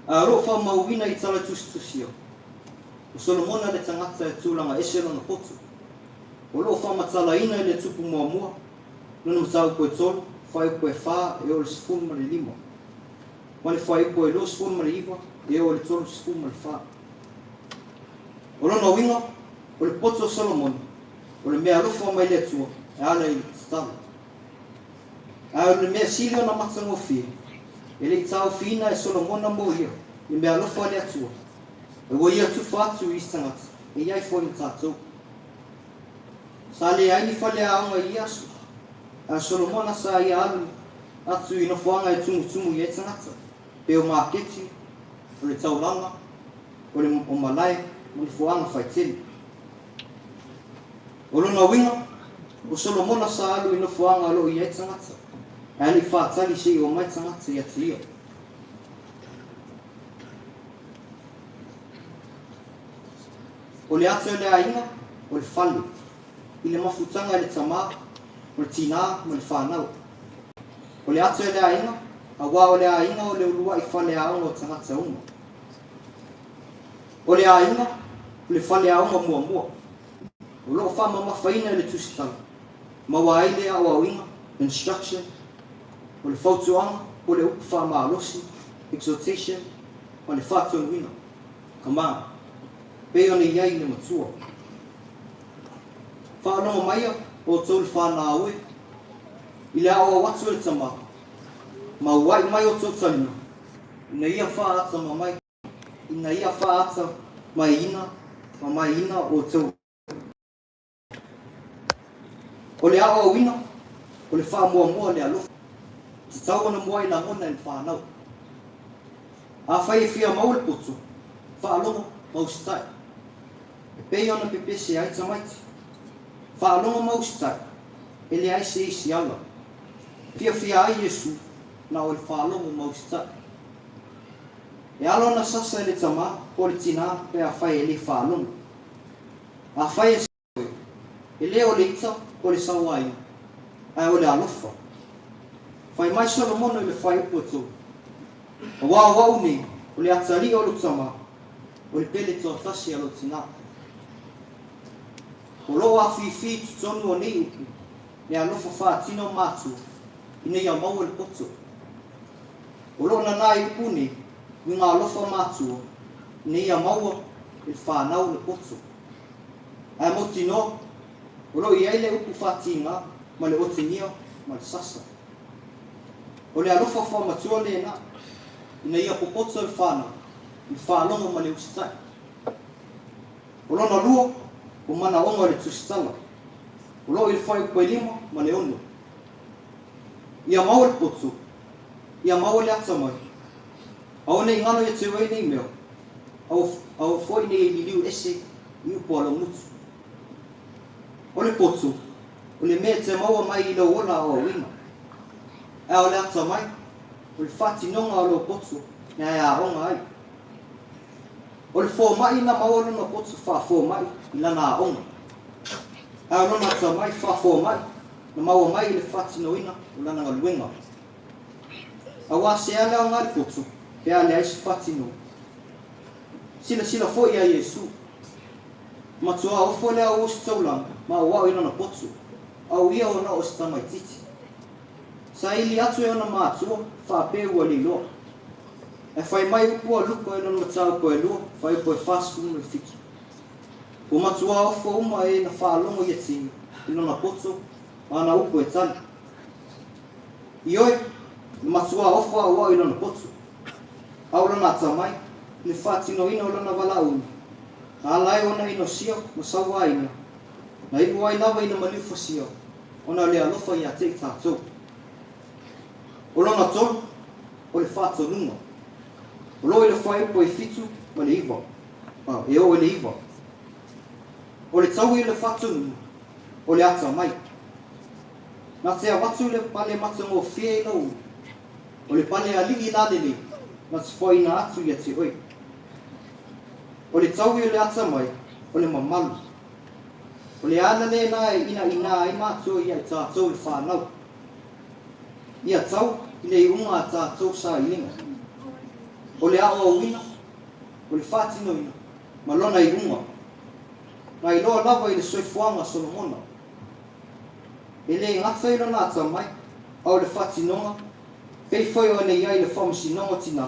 A ro wha mauwina I tala tusi o. O Solomona le tangata e tūlanga esero na potu. O lo whamatala ina le tupu mua, nuna matau koe tolu, whai koe wha e o le sifun ma le lima. Ma le whai koe lo sifun ma le iwa, e o le tolu sifun ma le wha. O lona winga, o le poto o Solomona, o le mea lufa mai le atua, e ala I tala. A o le mea silio na matango fie, e le tau fina e Solomona mo ia, le mea lufa le atua. E wo ia tu whatu I tangata, e iai fo ni tātou. Sa le ai ni whale aonga I asu, a Solomona sa ia alu, atu I nofuanga e tumu I e tangata, pe o maaketi, o le taulanga, o le o malai, o le fuanga whaiteli. O lona winga, o Solomona sa alu I nofuanga alo I e tangata, a li whaatali se I o mai tangata I atu ia. O le atu le ainga, o le whale, I le mafutanga le tamaa, o le tina, o le whanau. O le atu le ainga, a wā o le ainga o le ulua I whale aonga o tangata unga. O le ainga, o le whale aonga mua. O loo whama mawhaina le tusitanga. Mawa ai le au inga, instruction, o le whautuanga, o le upu whama alosi, exhortation, o le whātonu ina. Command. Pe ona iai le matua. Whanonga maia o tolu whana aue. I le awa watu le tama. Ma wai mai o tolu talina. Ina ia whaata ma mai. Ina ia whaata mai ina. Ma mai ina o tolu. O le awa wina. O le wha mua le alofa. Te tau ana mua I la mona I whanau. A fai fia mau le putu. Whaalongo mau sitai. E pei ona pepese ai tamaiti. Whaalongo mau sitai. E le ai se isi ala. Fia ai Yesu na o le whaalongo mau sitai. E alo na sasa le tama po le tina pe a fai e le whaalongo. A fai e sawe. E le o le ita po le sawai. Ai o le alofa. Fai mai Solomono i le fai upo o wau ni o le atari o le tama o le pele toa tasi alo tina. O lo a fifi tutonu o nei upu le alofa whaatino matu i nei a mau le poto. O lo na nai upu ni i ngā alofa matu i nei a mau le whanau le poto. Ai mo tino o lo i eile upu whaatinga ma le otinia ma le sasa. O le alofa whamatua le na ina ia popoto le whana, i whalongo ma le usitai. O lona lua, o mana onga le tusitala. O lo i le whai koe lima ma le ono. Ia mau le poto, ia mau le atamai. Au nei ngano ia te wei nei mea, au foi nei li liu ese i upo alo mutu. O le poto, o le mea te maua mai i lo ona o wina. E o le atamai, o le whatinonga o lo poto, nea e a onga ai. O le fō mai na maolo na poto wha fō mai, i lana a onga. E o lona atamai wha fō mai, na maua mai i le whatinoina o lana ngaluenga. A wā se ale o ngā le poto, pe ale aisi whatino. Sila fō ia Yesu. Matua o fō lea o osi taulanga, ma o wau i lana poto, au ia o na osi tamai titi. Sa ili atu e ona mātua, whape ua li loa. E whai mai upua luko e lona matau koe lua, whai upo e whasunu le fiki. O matua ofo uma e na whaalongo i ati, i lona poto, ana upo e tali. I oi, na matua ofo a ua i lona poto. Au lona atamai, le whatino ina o lona walauni. Na alai ona ino sio, ma sawa ina. Na ipu ai lawa ina maliufa sio, ona le alofa i ate i tātou. O lona tonu, o le whatonunga. O lo i le whai upo e fitu, ma le iwa. E o e le iwa. O le tau i le whatonunga, o le ata mai. Nā te awatu le pale matango whia i lau. O le pale a ligi lalele, nā te whai na atu i ati oi. O le tau i le ata mai, o le mamalu. O le alale nā e ina ai mātua i ai tātou le whanau. Ia tau, i le unga a tātou sa ilinga. O le ao au ina, o le whatino ina, ma lona i unga. Nā i loa lava i le soifuanga Solomona. E le ngata i lona atamai, au le whatinonga, pei whai o nei ai le whamasinonga tina,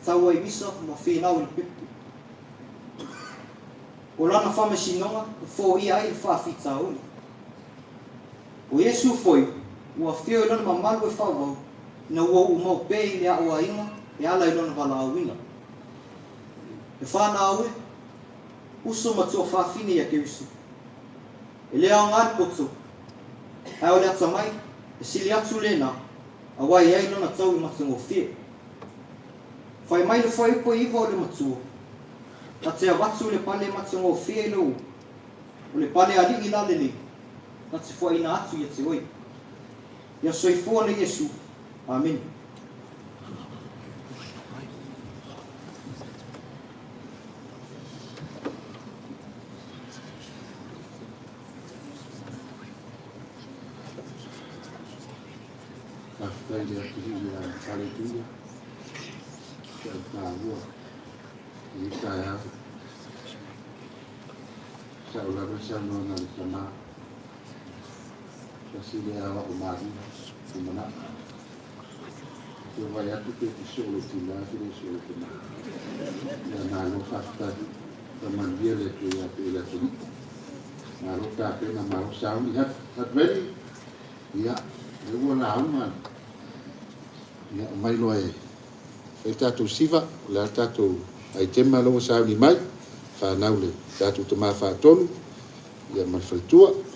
tau ai misa ma whenau i le pipu. O lana whamasinonga, fō i ai le whawhita uli. O Yesu foi, ua whio i lona mamalu e whawau, na ua umau pei le au a inga, e ala i lona wala au ina. E whana aue, uso matua whawhine ia ke uso. E lea o ngāri poto, ai o le atamai, e sili atu lena, a wai ai lona tau i matango whie. Whai mai le whai upo iwa o le matua, na te awatu le pale matango whie i lau, o le pale a ligi lalele, na te whai ina atu i te oi. Ia soifua le Yesu. Amen. After hallelujah. Isaya. Saula bersama dengan sama. Kasih dia awak umari. Mana? Supaya tu kita solo tinggal, kita solo tinggal. Dan malu fakta teman dia letu ya tu. Malu tapi nama malu saum lihat beri. Ya, dia lawan. Ya, mai loe. Kita tu siva, kita tu item malu saum ni mai. Fa naule, kita tu toma fa ton. Ya malfaltua.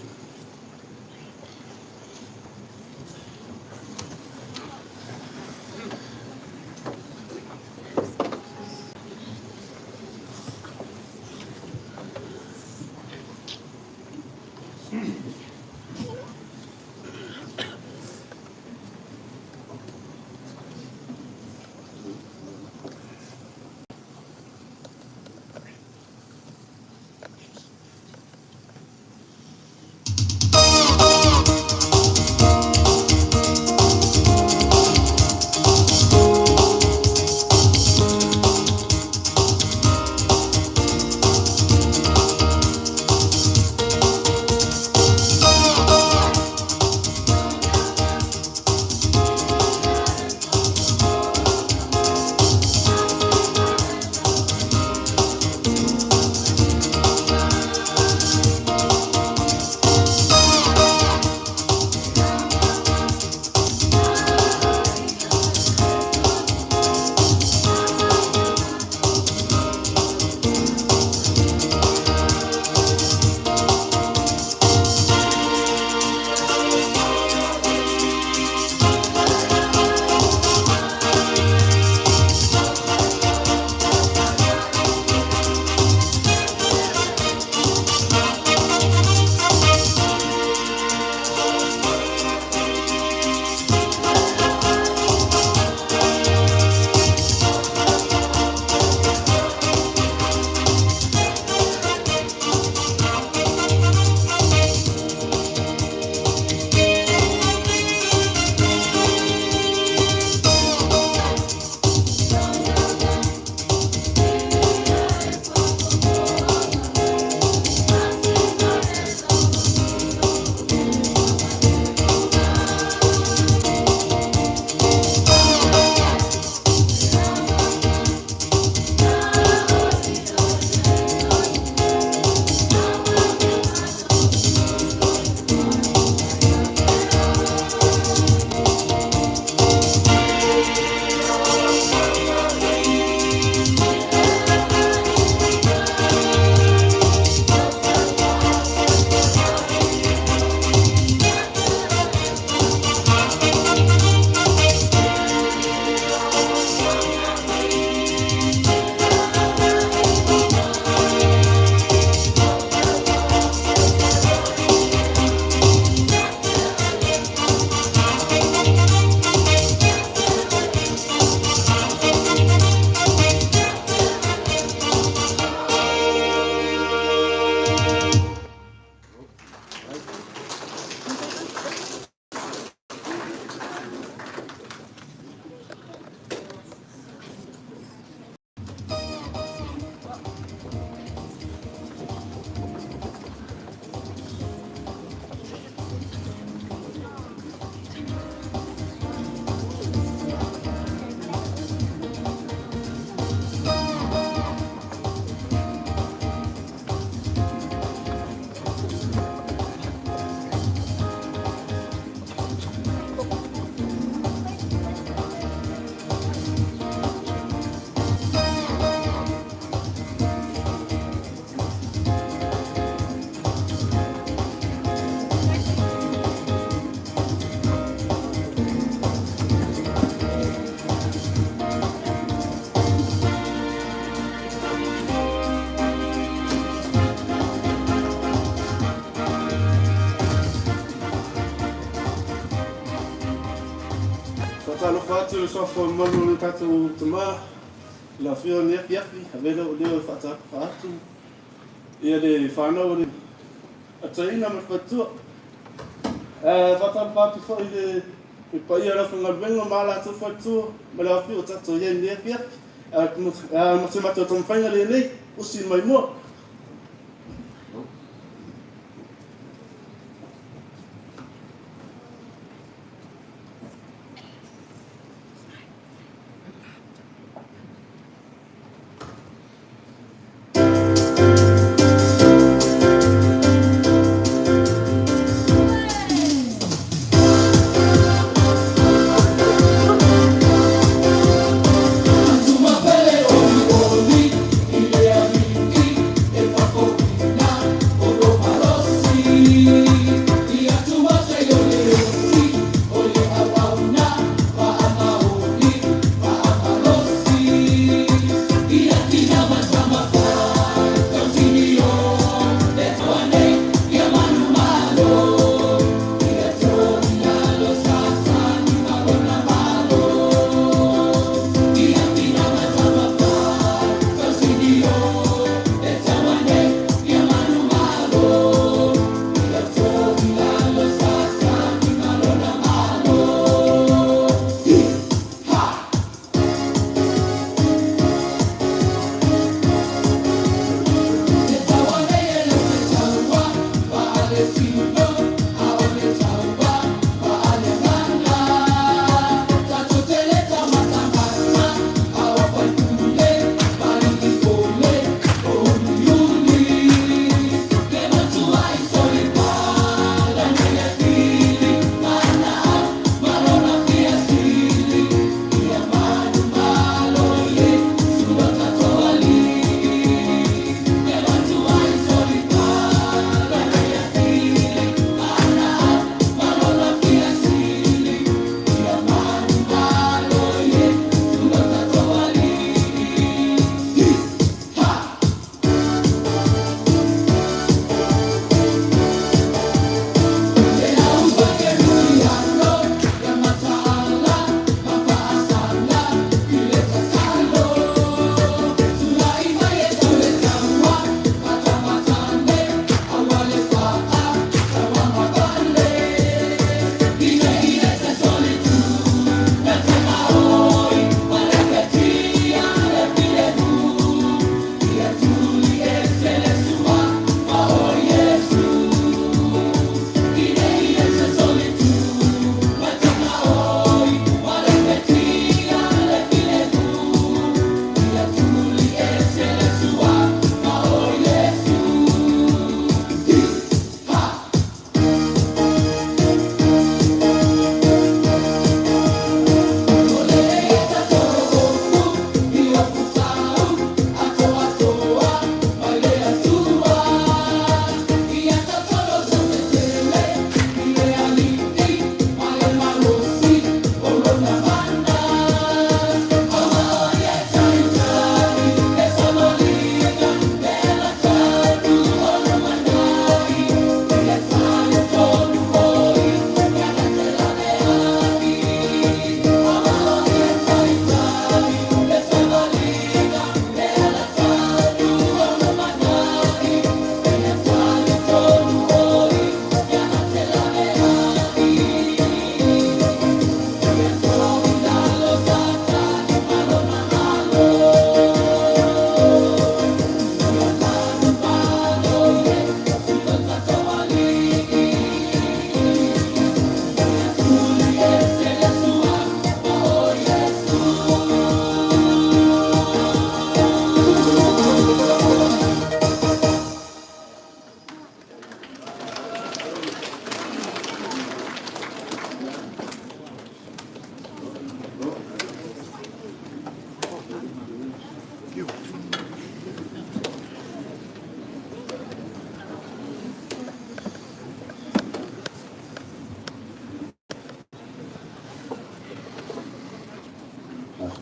le sofa manu le tatu tuma la fio ne fiafi avela o le fata fatu ia le fana o le ataina ma fatu fata fatu fo ile pa ia la fanga vengo mala tu fatu ma la fio tatu ia ne fiafi ma se mata tom fanga le nei usi mai mo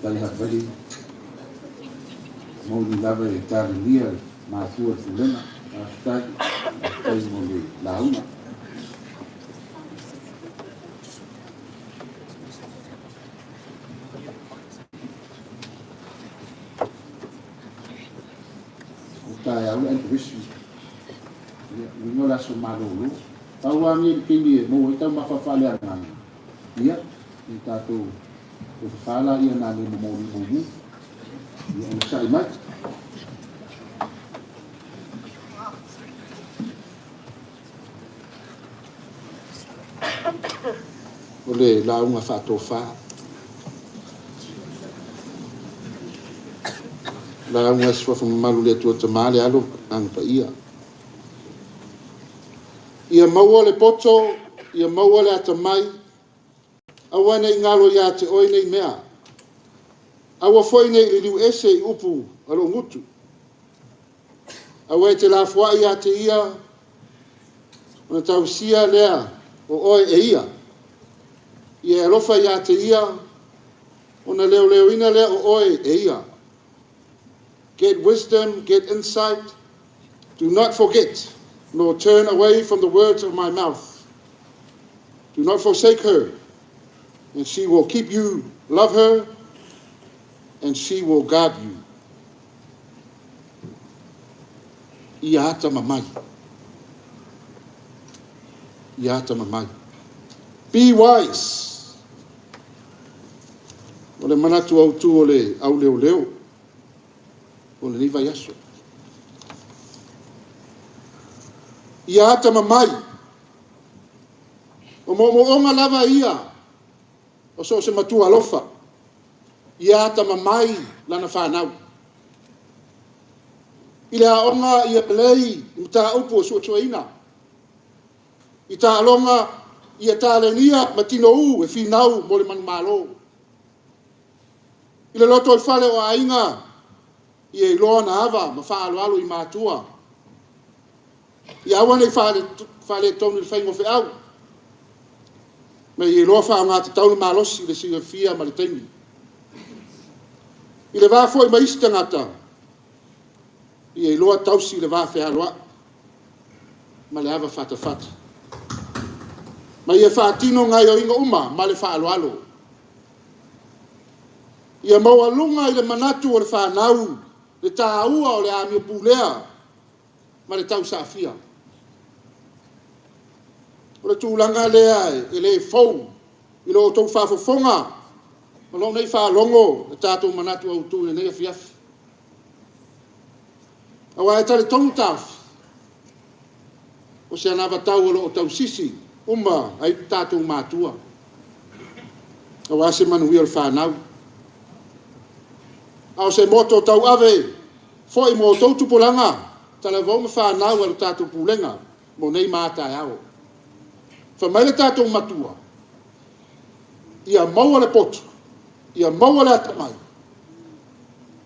tai hawhiri, mauri lawa e tāri lia, mātua fulena, tai mauri launa. tai au en visi wingo la so malulu tau ami kini mo ita mafafale ana ia ita tu fala ia na ni mo ia sai mai ole la unga fatofa la unga swa malu le tu tamale alo ang pa ia maua le poto ia maua le atamai awa nei ngalo ia te oi nei mea awa foi nei le liu ese I upu alo ngutu awa te la fua ia te ia ona tausia lea o oi ia ia lofa ia te ia ona leo ina lea o oi ia. Get wisdom, get insight. Do not forget, nor turn away from the words of my mouth. Do not forsake her, and she will keep you. Love her, and she will guard you. Ia ata mamai. Ia ata mamai. Be wise. Ole manatu au tu ole au leo. Ole niva yaso. Ia ata mamai. O mo onga lava ia. O so se matua alofa. Ia ata mamai lana whanau. Ile a onga ia pelei mta upo suaina. I ta alonga ia talenia matino u e finau mo le manumalo. Ile loto fale o ainga ia iloa na ava ma whaaloalo I mātua. Ia awa nei whale tonu le whaingo whiau. Me ia iloa wha ngā te taulu mālosi le singa fia ma le tengi. I le wāfo I maista ngata. Ia iloa tausi le wā whialoa. Ma le ava whata. Ma ia whaatino ngai o inga uma ma le whaaloalo. Ia maua lunga I le manatu o le whanau. Le tāua o le amio pulea, ma le tau safia. O le tūlanga lea e le fau, I lo tau whafofonga, ma lo nei whalongo, le tātou manatu au tū nei afiafi. Awa e tale tonu tāwhi, o se anawa tau o tau sisi, uma ai tātou mātua. Awa se manuia le whanau. Au se moto tau ave, foi mo tau tupolanga, tala vau ma whanau alu tātou pulenga, mo nei mātai ao. Whamaile tātou matua, ia maua le potu, ia maua le atamai.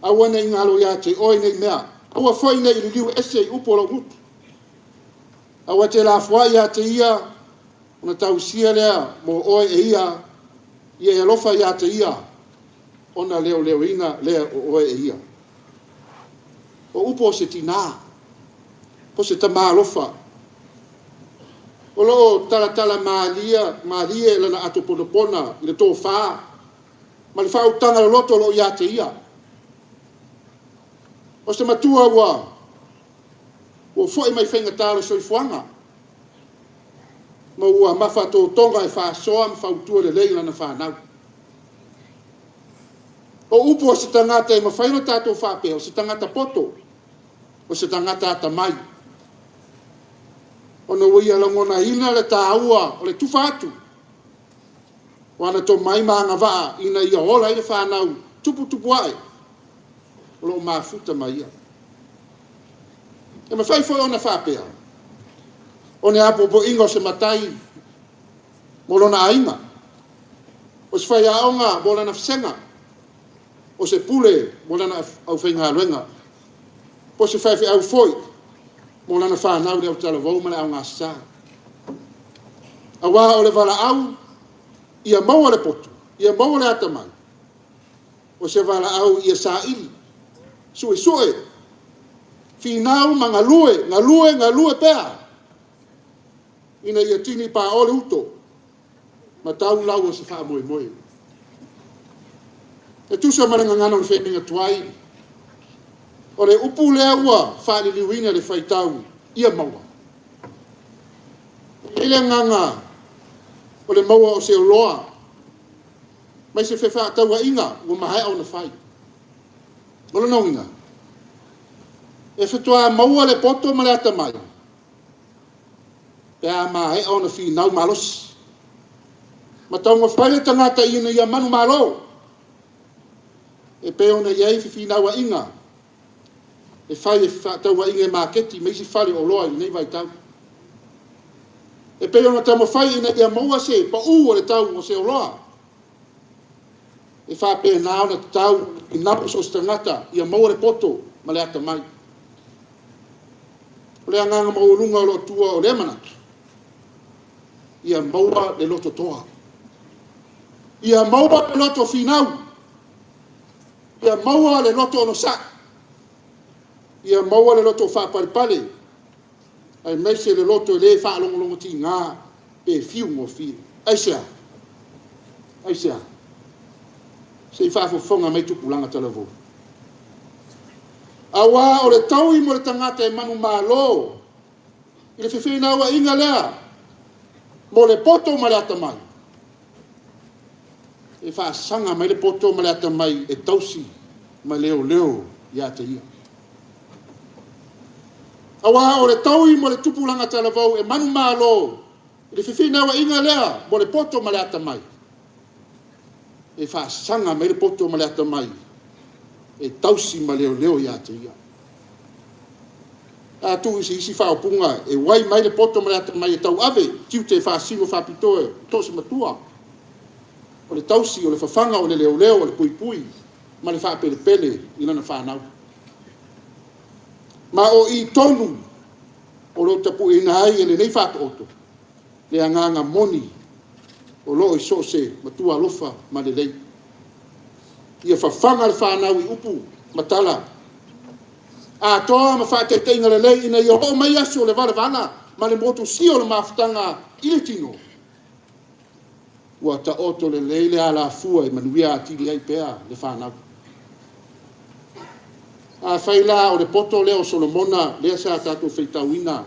Aua nei ngalo ia te oi nei mea, aua foi nei li liu ese I upo lau ngutu. Aua te la fua ia te ia, ona tau sia lea, mo oi ia e alofa ia te ia, ona leo ina lea o oe ia. O upo se tina, po se tama alofa. O loo tala maalia lana ato ponopona, I le tō wha. Ma le whautanga lo loto lo ia te ia. O se matua ua, o foi mai whenga tālo soifuanga. Ma ua mawha tō tonga e wha soa ma whautua le lei lana whanau. O upo se tangata e mawhaino tātou whape, o se tangata poto, o se tangata atamai. O na uia langona ina le tāua, o le tufatu. O ana tō mai maanga waa, ina ia ola I le whanau, tupu ai. O lo mafuta mai ia. E mawhai foi ona whapea. O ne apo ingo se matai, mo lona ainga. O se whai aonga, mo lana whenga. O se pule, mo lana au whenga luenga. Po se whaifi au foi, mo lana whanau le au tala vau ma le au ngā sa. A wā o le wala au, ia maua le potu, ia maua le atamai. O se wala au ia sa ili. Sue. Finau ma ngalue pea. Ina ia tini pa ole uto. Ma tau lau o se wha moe. E tusa maranga ngana o whenga tuai. O le upu lea ua whaaliliwina le whaitau ia maua. Ile nganga o le maua o se oloa. Mai se whewha taua inga ua mahai au na whai. Ola nau inga. E whetua maua le poto ma le ata mai. Pea mahai au na whi nau malos. Ma taunga whaile tangata ina ia manu malo. E peo na iai whi naua inga. E whai e taua inga e maketi meisi whare o loa i nei vai tau. E peo na tamo whai ina ia maua se pa u o le tau o se o loa. E wha pe nao na tau i napu so stangata ia maua le poto ma le ata mai. O le anganga maurunga o lo tua o le manatu. Ia maua le loto toa. Ia maua le loto finau. Ia maua le loto ono sa. Ia maua le loto wha paripale. Ai meise le loto le wha longo ti ngā pe fiu mo fiu. Aisea. Aisea. Se wha fonga mai tupulanga talavo. Awa o le tau i mo le tangata e manu malo. I le whiwhina awa inga lea. Mo le poto ma le ata mai. E wha sanga mai le poto ma le ata mai e tausi ma leo leo ia te ia. Awa o le tau i mo le tupulanga talavau e manu malo. I le whiwhina awa inga lea mo le poto ma le ata mai. E wha sanga mai le poto ma le ata mai. E tausi ma leo leo ia te ia. A tu isi whaopunga e wai mai le poto ma le ata mai e tau ave. Tiu te wha singo wha pitoe tosi matua. O le tausi o le whawhanga o le leo leo o le pui pui. Ma le wha pele pele i lana whanau. Ma o i tonu o lo tapu ina ai e le nei whata oto. Le anganga moni o lo i so se matua lofa ma le lei. Ia whawhanga le whanau i upu matala. A toa ma whate teinga le lei ina i o mai aso le vale vana ma le motu si o le mawhtanga i le tino. Ua ta oto le lei le ala fua i manuia atili ai pea le whanau. A whaila o le poto leo Solomona lea sa tātou whaitauina.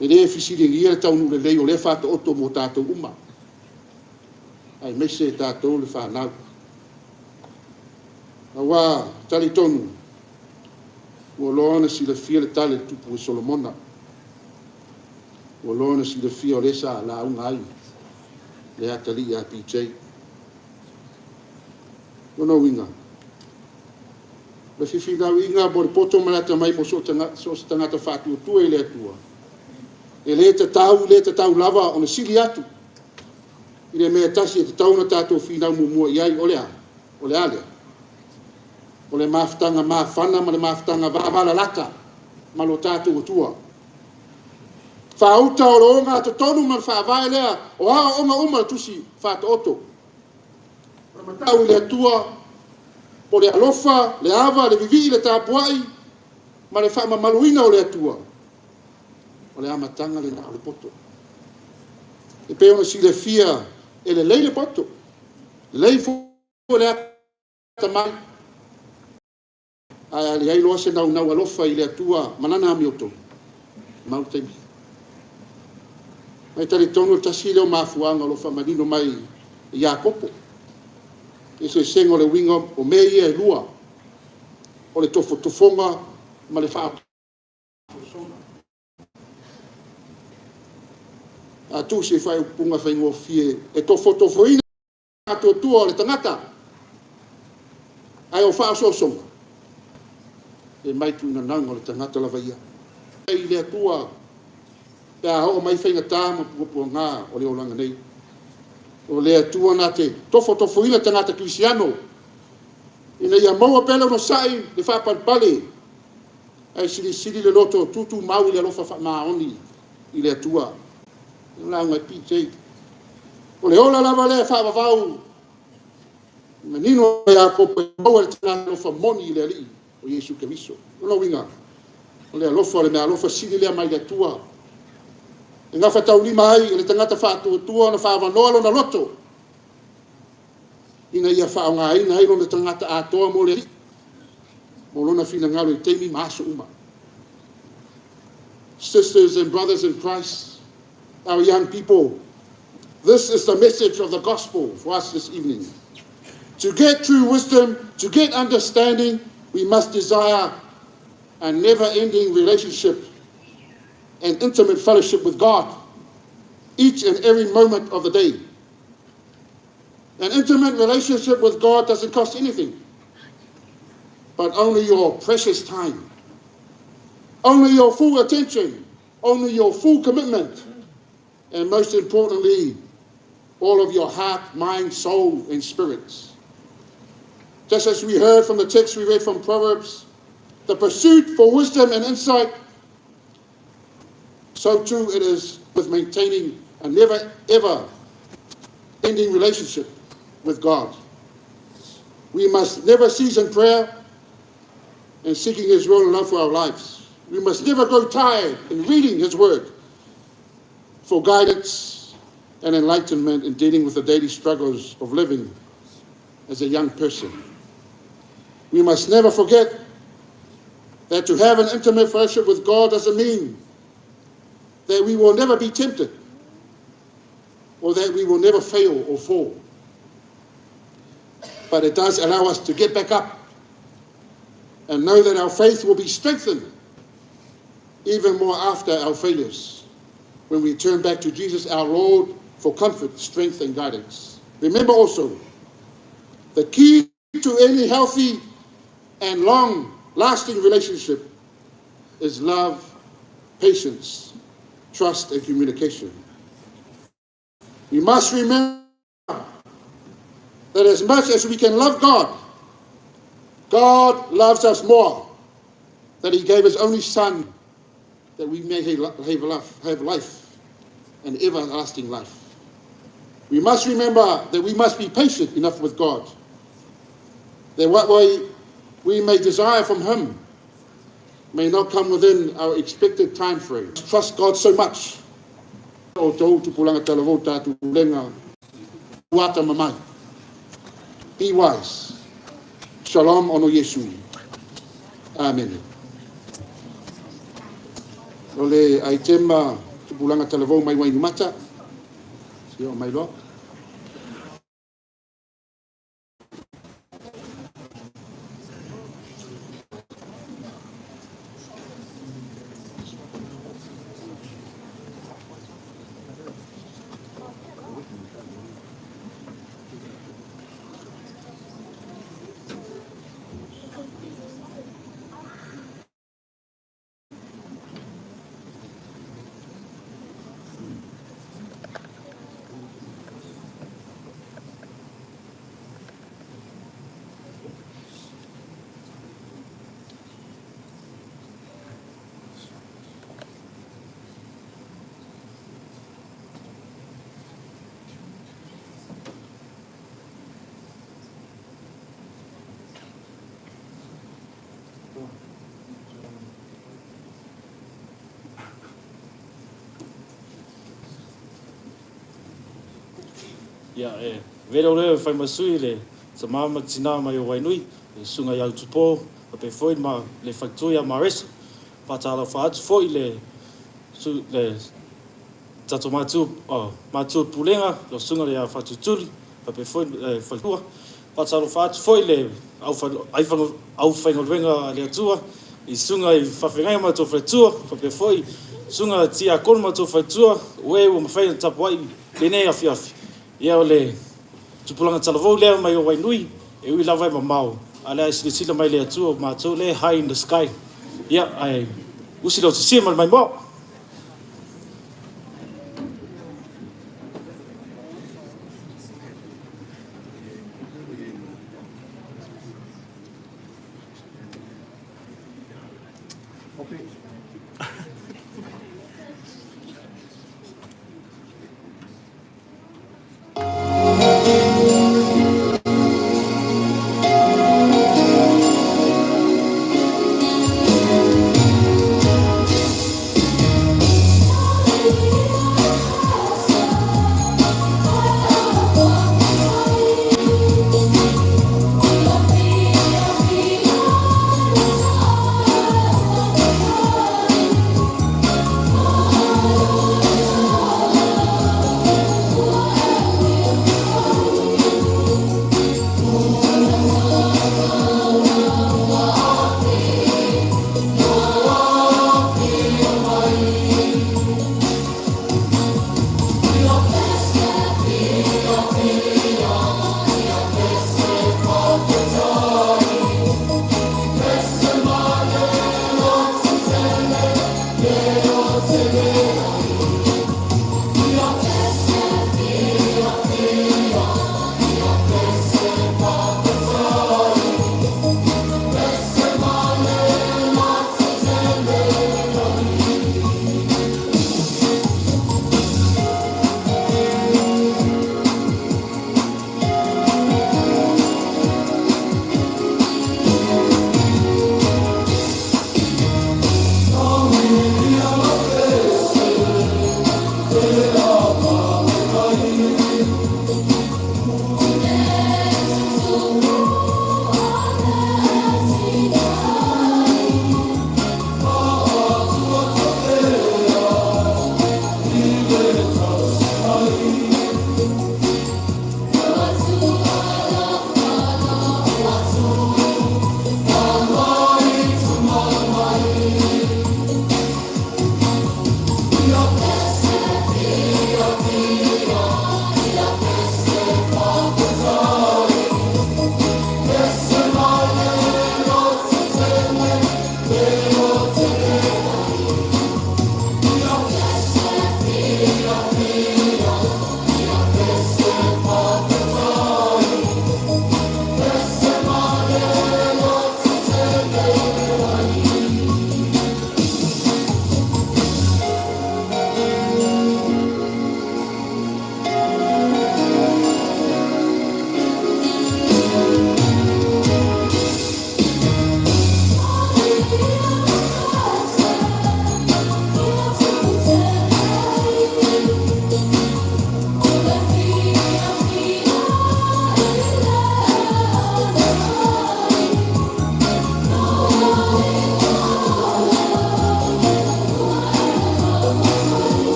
E le fisiringia le taunu le lei o le whata oto mo tātou uma. Ai mese tātou le whanau. Awa tali tonu. Ua loana si le fia le tale tupu e Solomona. Ua loana si le fia o le sa la unga ai. Le atali a PJ. Ono winga. Le whiwhina winga mo le poto malata mai mo so tangata whātua tua e le atua. E le te tau lava o na sili atu. I le mea tasi e te tau na tātou whinau mumua iai o le a. O le alea. O le mawhtanga mawhana ma le mawhtanga wāwala lata. Ma lo tātou tua. Whauta o lo onga te tonu man whawai lea. O haa onga uma tusi whāta oto. Ramatau i le atua. O le alofa, le ava, le vivi, le tāpuai. Ma le wha maluina o le atua. O le amatanga le nao le poto. E peo na si le fia e le lei le poto. Le lei fu le ata mai. Ai le ai loa se nau alofa i le atua manana ami oto. Mau teimi. Mai tari tono tasi leo mafuanga alofa manino mai i a kopo. E se sengo le winga o mei e lua. O le tofo tofonga ma le wha. A tu se fai punga fai ngō fie. E tofo ina ato tua o le tangata. Ai o wha so songa. E mai tu ina nanga o le tangata la vaia. E le atua. E a ho mai fai ngata ma puapua ngā o le olanga nei. O le atua na te tofo ina tangata krisiano. Ina ia maua pele no sai le wha palpale. Ai sili le loto tutu mau i le alofa wha maoni i le atua. La ngai PJ. O le ola lava le wha wavau. Menino ia kopo e maua le tangata alofa moni i le ali o Yesu Keriso. O la winga. O le alofa le mea alofa sili lea mai le atua. E ngā whatau lima ai, e le tangata whātua na whāwanoa lo na loto. Ina ia whao ngā ina ai lo na tangata atoa mo le li. Molona fina ngalo I teimi maso uma. Sisters and brothers in Christ, our young people, this is the message of the gospel for us this evening. To get true wisdom, to get understanding, we must desire a never-ending relationship and intimate fellowship with God each and every moment of the day. An intimate relationship with God doesn't cost anything, but only your precious time, only your full attention, only your full commitment, and most importantly, all of your heart, mind, soul, and spirits. Just as we heard from the text we read from Proverbs, the pursuit for wisdom and insight, so too it is with maintaining a never, ever ending relationship with God. We must never cease in prayer and seeking His will and love for our lives. We must never grow tired in reading His word for guidance and enlightenment in dealing with the daily struggles of living as a young person. We must never forget that to have an intimate fellowship with God doesn't mean that we will never be tempted or that we will never fail or fall. But it does allow us to get back up and know that our faith will be strengthened even more after our failures when we turn back to Jesus our Lord for comfort, strength, and guidance. Remember also, the key to any healthy and long-lasting relationship is love, patience, trust, and communication. We must remember that as much as we can love God, God loves us more, that He gave His only Son, that we may have life, and everlasting life. We must remember that we must be patient enough with God, that what we may desire from Him may not come within our expected time frame. Trust God so much. O tau tupulanga talavou tātou lenga wata mamai. Be wise. Shalom ono Yesu. Amen. Ole ai tema tupulanga talavou mai wai mata. Sio mai lo. Ya vero le fai masui le sa mama tina mai o wainui sunga ya tupo pe foi ma le factoria mares patala fat foi le su le tato matu pulenga lo sunga ya fatutuli pe foi factura patala fat foi le au fai venga le tua I sunga I fafengai ma to factura pe foi sunga tia kon ma to factura we o mafai tapwai le nei afiafi ia ole tupulanga talavou lea mai o wainui e ui lawai mamau ala sila mai le atu ma to le high in the sky ia ai usi lo tsia mai mo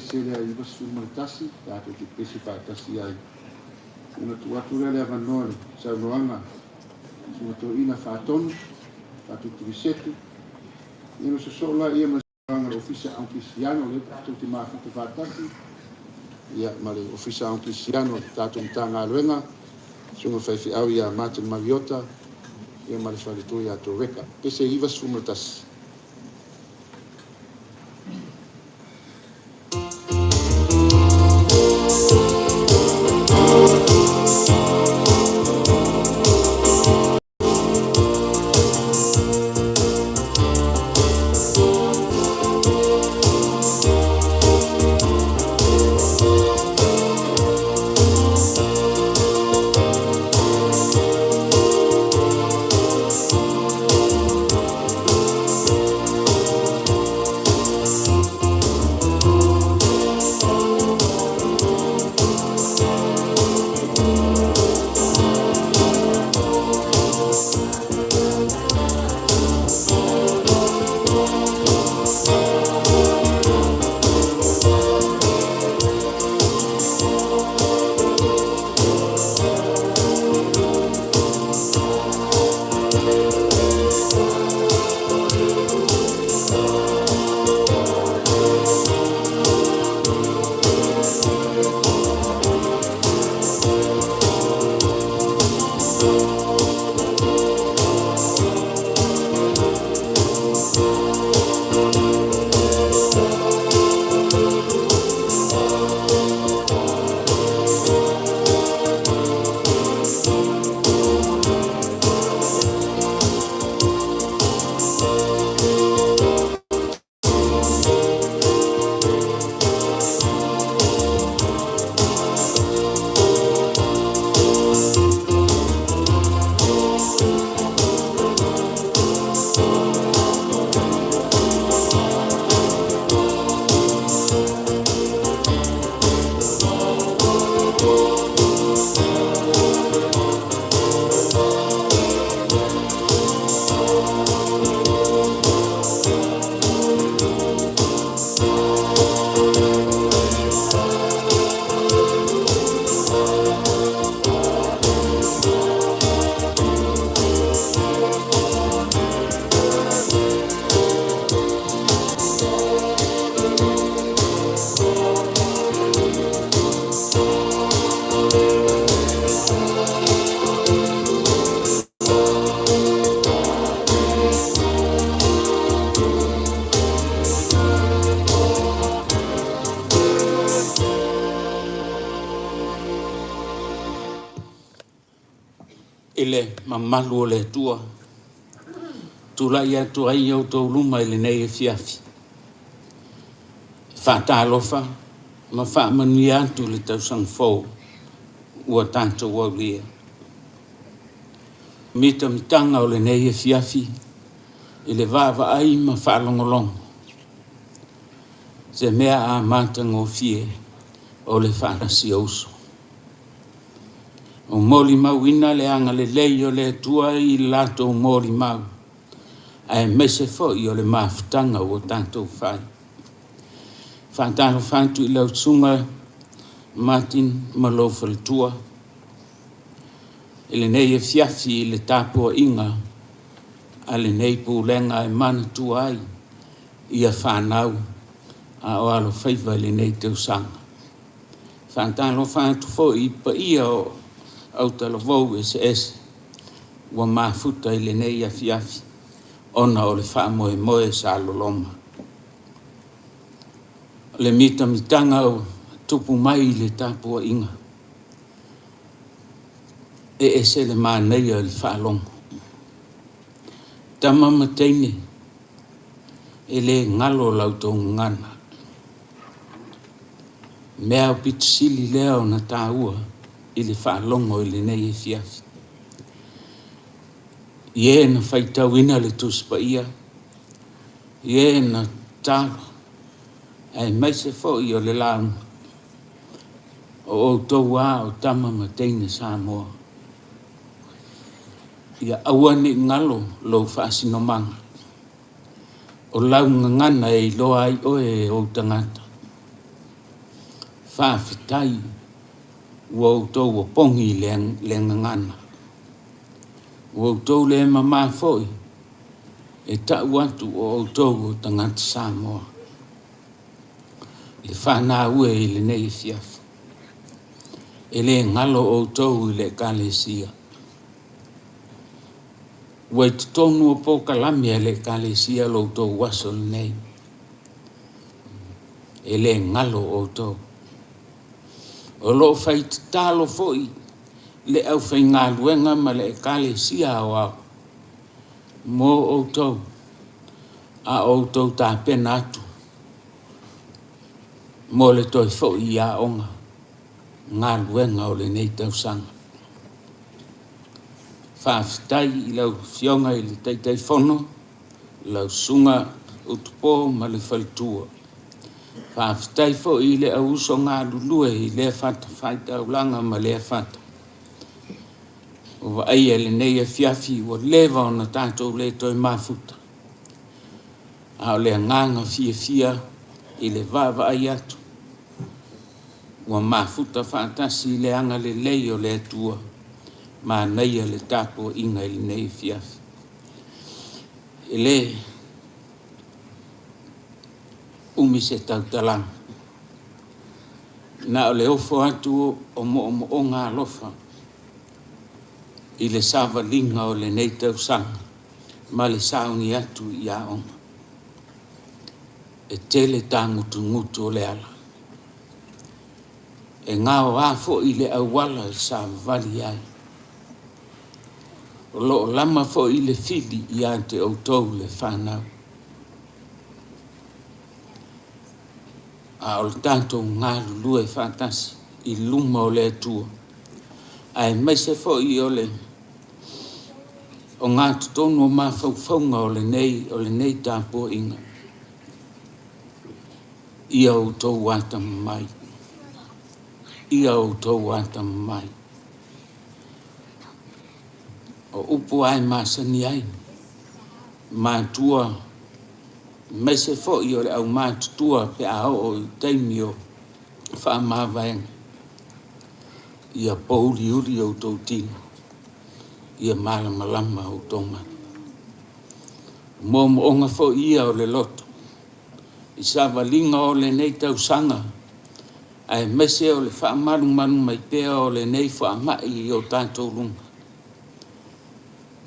pese le ai vasu maltasi tātou te pese whaatasi ai. Ina tu atu le avanoa le saunoanga. Suna to ina whaatonu, tātou tirisetu. Ina sosola ia masauanga ofisa Ankisiano le tātou te mawhita whaatasi. Ia ma le ofisa Ankisiano tātou mtanga aluenga. Sunga whaifi au ia Martin Mariota. Ia ma le whalitu ia tō weka. Pese i vasu maltasi. Ele mamalu o le tua. Tula ia tua i au tau luma ele nei e fiafi. Whaatalofa, ma whaamanu atu le tau sang fau. Ua tātou au lia. Mita mitanga o le nei e fiafi. Ele vāva ai ma whaalongolongo. Se mea a mātanga o fie o le whaanasi auso. O moli mau ina le anga le lei o le tua i lato o moli mau. Ai mese fo i o le mafutanga o tātou whai. Whaatalo whantu i lau tsunga Martin Malofa le tua. Ele nei e fiafi i le tāpua inga. A le nei pūlenga e mana tua ai. Ia whanau. A o alo whaiva le nei tau sanga. Whaatalo whantu fo i pa ia o au tala vau ese wa mafuta i le nei afiafi ona o le whaamoe moe sa loloma. Le mita mitanga o tupu mai le tāpua inga. E ese le māneia le whaalonga. Tamama teine e le ngalo lautou ngana. Mea o pitusili leo na tāua i le whaalongo i le nei e fiafi. Ie na whaitau ina le tuspa ia. Ie na tālo. Ai mai se fo i o le launga. O tau a o tamama teine Samoa. Ia awane ngalo lo whaasino manga. O launga ngana e loa ai oe o tangata. whawhitai ua outou o pongi le ngangana. Ua outou le mamā foi e tau atu o outou o tangata Samoa. Le whanā ue i le nei fiafu. E le ngalo outou i le kalesia. Ua i tutonu o pōkalami e le kalesia loutou waso le nei. E le ngalo outou. O lo fai talo foi le au fai ngā luenga ma le kalesia o au. Mo outou. A outou tā pena atu. Mo le toi fo i a onga. Ngā luenga o le nei tausanga. Whawhitai i lau fionga i le teitai whono. Lau sunga utupo ma le whalitua. Whawhitai fo i le au uso ngā lulue i le whata whaita ulanga ma le whata. O wa aia le nei e fiafi o lewa o na tātou le toi mafuta. A o le nganga fia i le wawa ai atu. Ua mafuta whaatasi i le anga le lei o le atua. Ma neia le tapo inga i le nei fiafi. E le umi se tautalanga. Na o le ofo atu o mo o ngā lofa. I le sawa linga o le nei tausanga. Ma le saungi atu i a onga. E tele tā ngutu o le ala. E ngā o afo i le awala i sa vali ai. O lo lama fo i le fili i a te outou le whanau. A o le tātou ngā lulue whātasi i luma o le atua. Ai meise fo i o ngā tutonu o mā whauwhaunga o le nei tāpua inga. Ia outou wata mai. Ia outou wata mai. O upu ai māsani ai. Mātua. Mese fo i o le au mātutua pe a o i teimi o wha māwaenga. Ia pouri uri outou tino. Ia malamalama outou mata. Momo onga fo ia o le loto. I sawalinga o le nei tausanga. Ai mese o le wha manu mai pea o le nei wha mai i o tātou runga.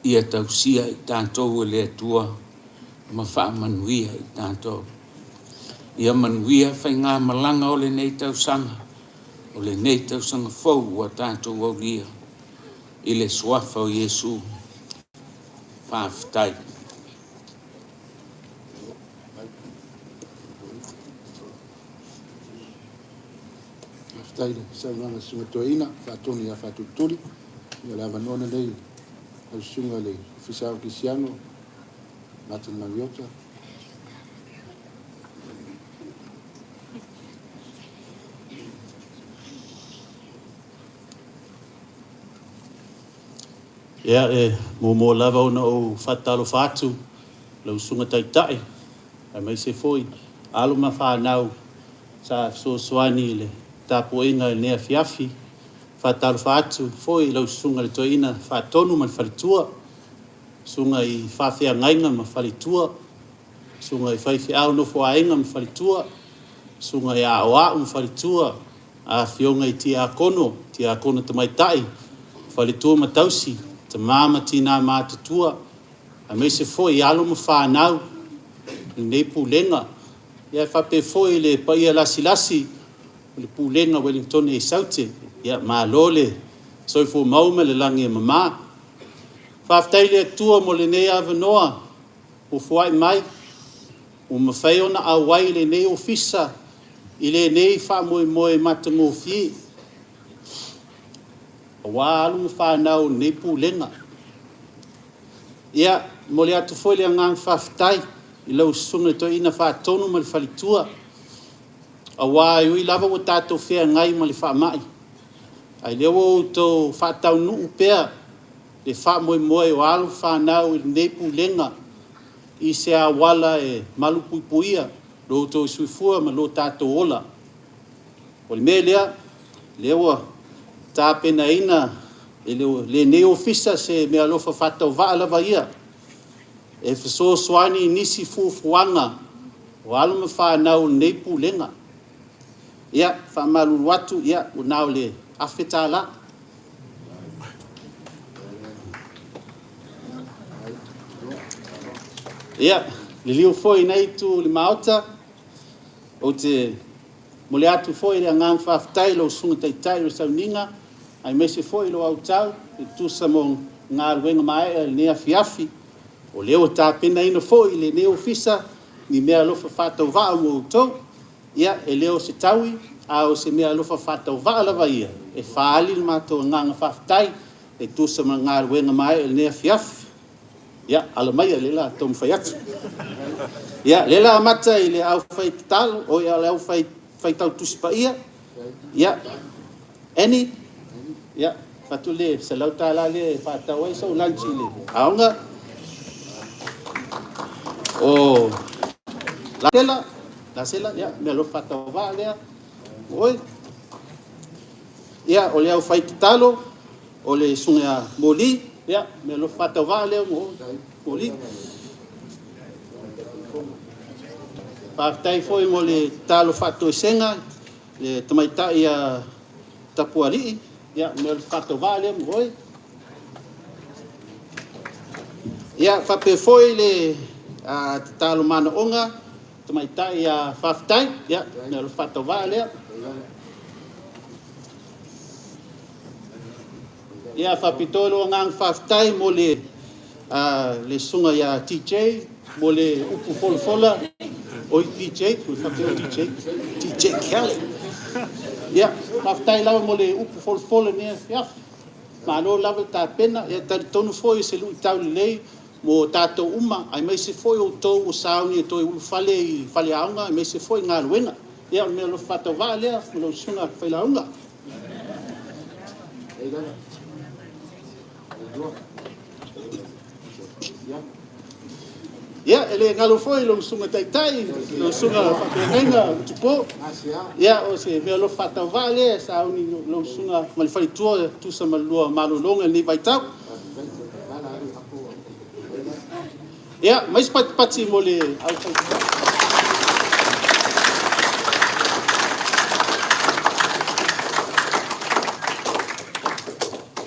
Ia tausia i tātou e le atua. Ma wha manuia i tātou. Ia manuia whai ngā malanga o le nei tausanga. O le nei tausanga fau o tātou au lia. I le suafa o Iesu. Whawhitai. Taile, saunanga sunga toina, whaatoni a whaatuturi. Ia la vanona lei, au sunga lei, fisao kisiano, Martin Mariota. Ia mo lava ona o whatalo whātu, lau sunga taitai, ai mai se foi, alo ma whanau, sa so swani le, tapo inga e nea fiafi, whatalo whātu, foi lau sunga le toina, whātonu man whalitua, sunga i whawhia ngainga ma whalitua, sunga i whaiwhi au no whaenga ma whalitua, sunga i a oa ma whalitua, a fionga i tia kono tamaitai, whalitua ma tausi, te mama tina mātutua, a me se foi alo ma whanau, nei pulenga, ia whape foi le paia lasi, le pulenga Wellington e saute, ia mā lole, soifo mauma le langi e mama. Whaftai le tua mo le nei avanoa, o fuai mai, o mawhai ona awai le nei ofisa, i le nei whamoe matango fi. Wa alu ma whanau nei pulenga. Ia, mo le atu foi le angang whaftai, i lau sunga to ina whaatonu ma le whalitua. A wā i lava o tātou whea ngai ma le whaamai. Ai leo o tō whaatau nuu pēr, le whaamoe o alu whanau i nei pulenga, i se a wala e malupuipuia, lo tō suifua ma lo tātou ola. O le mea lea ua tāpena ina le ne ofisa se mea lofa whatau waa lava ia. E fesoasoani nisi fuafuanga o alama whanau nei pulenga. Ia, whamalulu atu, ia, o nao le awheta la. Ia, le liu foi nei tu le maota, o te mole atu foi le angang whaftai lo sunga taitai lo sauninga, ai mese foi lo au tau, e tu sa mo ngā ruenga mai le nea fiafi, o leo tāpena ina foi le neo fisa, ni mea lofa whatau waa mo tau, ia, e leo se taui, a o se mea lofa whatau waa lava ia, e whaali le mātou nganga whaftai, e tu sa mo ngā ruenga mai le nea fiafi, ia, ala mai a lela tom whai atu. Ia, lela amata i le au whai talo, o ia le au whai tau tusipa ia. Ia, Annie, ia, whatu le, se lau tāla le, whatau ai sau lanchi le. Aonga. O, la sela, ia, mea lo whatau wā lea. Oi. Ia, o le au whai talo, o le sunga moli. Ia, me lo whatau wā leo mo li. Whaftai foi mo le talo whatau senga, le tamaitai a tapuari. Ia, me lo whatau wā leo mo oi. Ia, whape foi le talo mana onga, tamaitai a whaftai. Ia, me lo whatau wā leo. Ia whapitolo ngang whaftai mo le sunga ia TJ, mo le upu folfola, oi TJ, TJ Kelly. Ia, whaftai lawa mo le upu folfola nea fiaf. Mano lawa tā pena, ia tari tonu foi se lui tau lei, mo tātou uma, ai mai se foi o tau o sauni e toi ulu fale aunga, ai mai se foi ngā luenga. Ia, mea lo whatau wā lea, mo lo sunga whaila aunga. Ia, ele ngalo foi lo sunga taitai, lo sunga whapenga, tupo. Ia, o se mea lo whatau wale, sa uni lo sunga malifari tua, tu sa malua malolonga ni vai tau. Ia, mais pati mo le au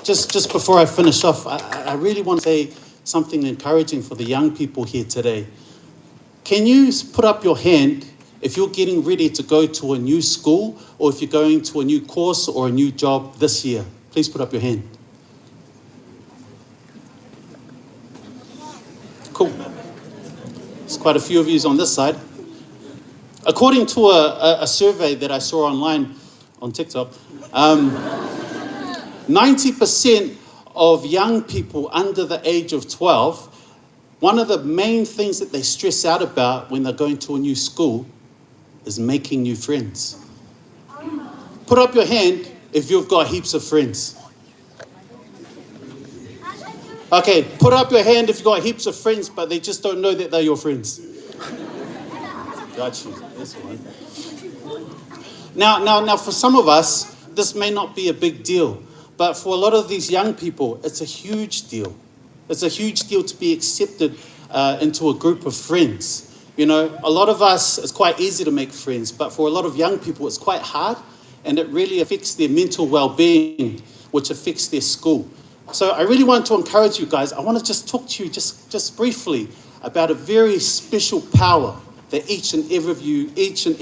Just before I finish off, I really want to say something encouraging for the young people here today. Can you put up your hand if you're getting ready to go to a new school or if you're going to a new course or a new job this year? Please put up your hand. Cool. There's quite a few of you on this side. According to a survey that I saw online on TikTok, 90% of young people under the age of 12, one of the main things that they stress out about when they're going to a new school is making new friends. Put up your hand if you've got heaps of friends. Okay, put up your hand if you've got heaps of friends, but they just don't know that they're your friends. Got you, this one. Now, for some of us, this may not be a big deal. But for a lot of these young people, it's a huge deal. It's a huge deal to be accepted into a group of friends. You know, a lot of us, it's quite easy to make friends, but for a lot of young people, it's quite hard, and it really affects their mental well-being, which affects their school. So I really want to encourage you guys. I want to just talk to you just briefly about a very special power that each and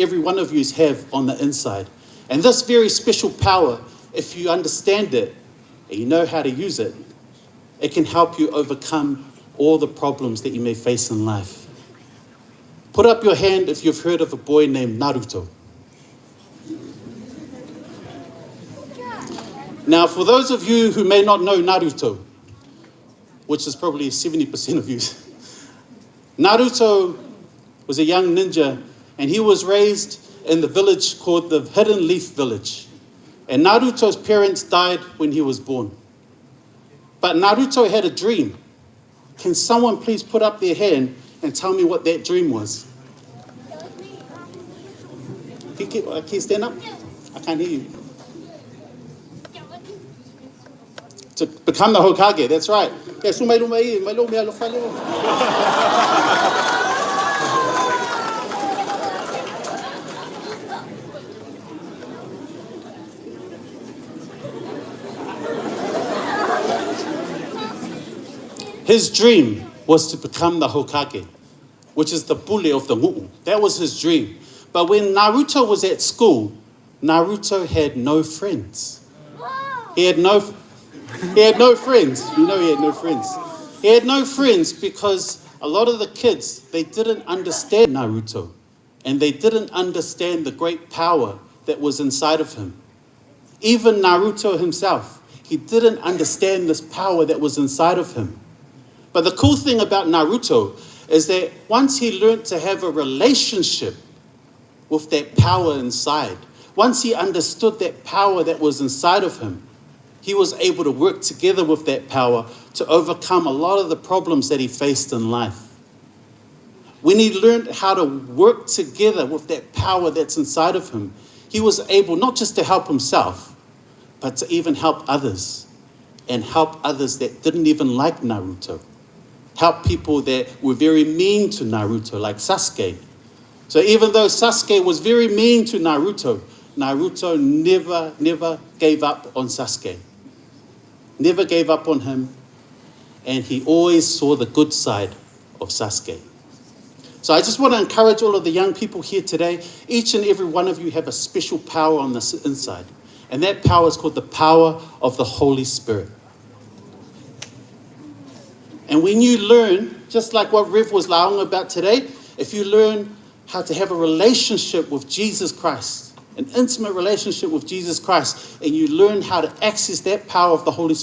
every one of you have on the inside. And this very special power, if you understand it and you know how to use it, it can help you overcome all the problems that you may face in life. Put up your hand if you've heard of a boy named Naruto. Now, for those of you who may not know Naruto, which is probably 70% of you, Naruto was a young ninja, and he was raised in the village called the Hidden Leaf Village. And Naruto's parents died when he was born. But Naruto had a dream. Can someone please put up their hand and tell me what that dream was? Can you stand up? I can't hear you. To become the Hokage, that's right. Yeah, so mai lo me alo fale. His dream was to become the Hokage, which is the bully of the Mu'u. That was his dream. But when Naruto was at school, Naruto had no friends. He had no friends. You know he had no friends. He had no friends because a lot of the kids, they didn't understand Naruto. And they didn't understand the great power that was inside of him. Even Naruto himself, he didn't understand this power that was inside of him. But the cool thing about Naruto is that once he learned to have a relationship with that power inside, once he understood that power that was inside of him, he was able to work together with that power to overcome a lot of the problems that he faced in life. When he learned how to work together with that power that's inside of him, he was able not just to help himself, but to even help others, and help others that didn't even like Naruto. Help people that were very mean to Naruto, like Sasuke. So even though Sasuke was very mean to Naruto, Naruto never gave up on Sasuke. Never gave up on him, and he always saw the good side of Sasuke. So I just want to encourage all of the young people here today, each and every one of you have a special power on the inside. And that power is called the power of the Holy Spirit. And when you learn, just like what Rev was laughing about today, if you learn how to have a relationship with Jesus Christ, an intimate relationship with Jesus Christ, and you learn how to access that power of the Holy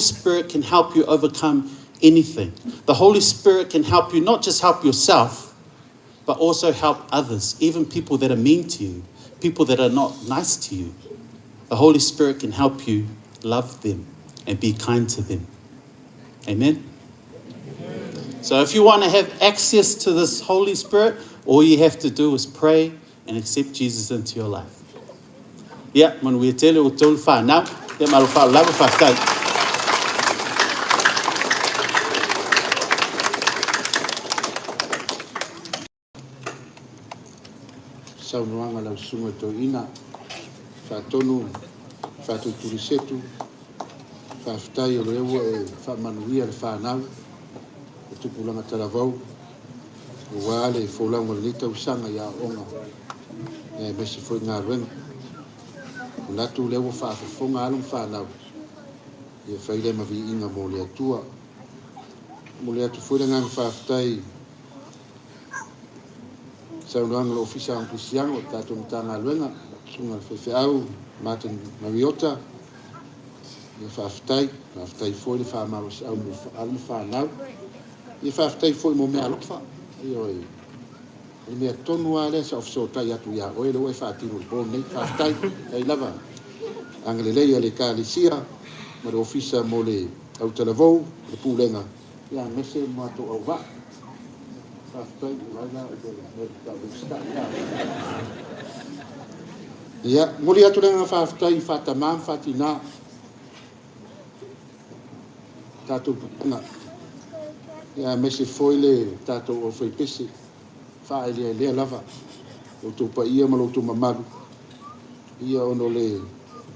Spirit can help you overcome anything. The Holy Spirit can help you not just help yourself, but also help others, even people that are mean to you, people that are not nice to you. The Holy Spirit can help you love them and be kind to them. Amen? So if you want to have access to this Holy Spirit, all you have to do is pray and accept Jesus into your life. Yeah, when we tell you to fa now, the malfa love fa. Saunoanga lau sunga to ina, whaatonu, whaatuturi setu, whaafitai o lewa e whaamanuia le whanau, e tupulanga talavau, o wale e whaulanga le nita usanga ia onga, e mesi foi ngā ruenga. O natu lewa whaafafonga alum whanau, e whaile mavi inga mo le atua, mo le atu foi ngang whaafitai, Saunoanga lo ofisa ang Kristiano o tātou mtanga luenga, sunga whewheau, Martin Mariota, ia whaafitai foi le whaamaros au mo alum whanau, ia whaafitai foi mo mea lofa, e mea tonu a lea sa ofisa o tai atu ia oe leo e whaatino le bom nei, whaafitai, ei lava, angalelei a le kālisia, ma le ofisa mo le au talavou, le pūlenga, ia mese mo ato au wa. Ia, mori atu lenga whaafitai whaatamam whaatina tātou pupunga. Ia, mese foile tātou o whaipese whaelea lea lava o tō pa ia ma lo tō mamaru. Ia ono le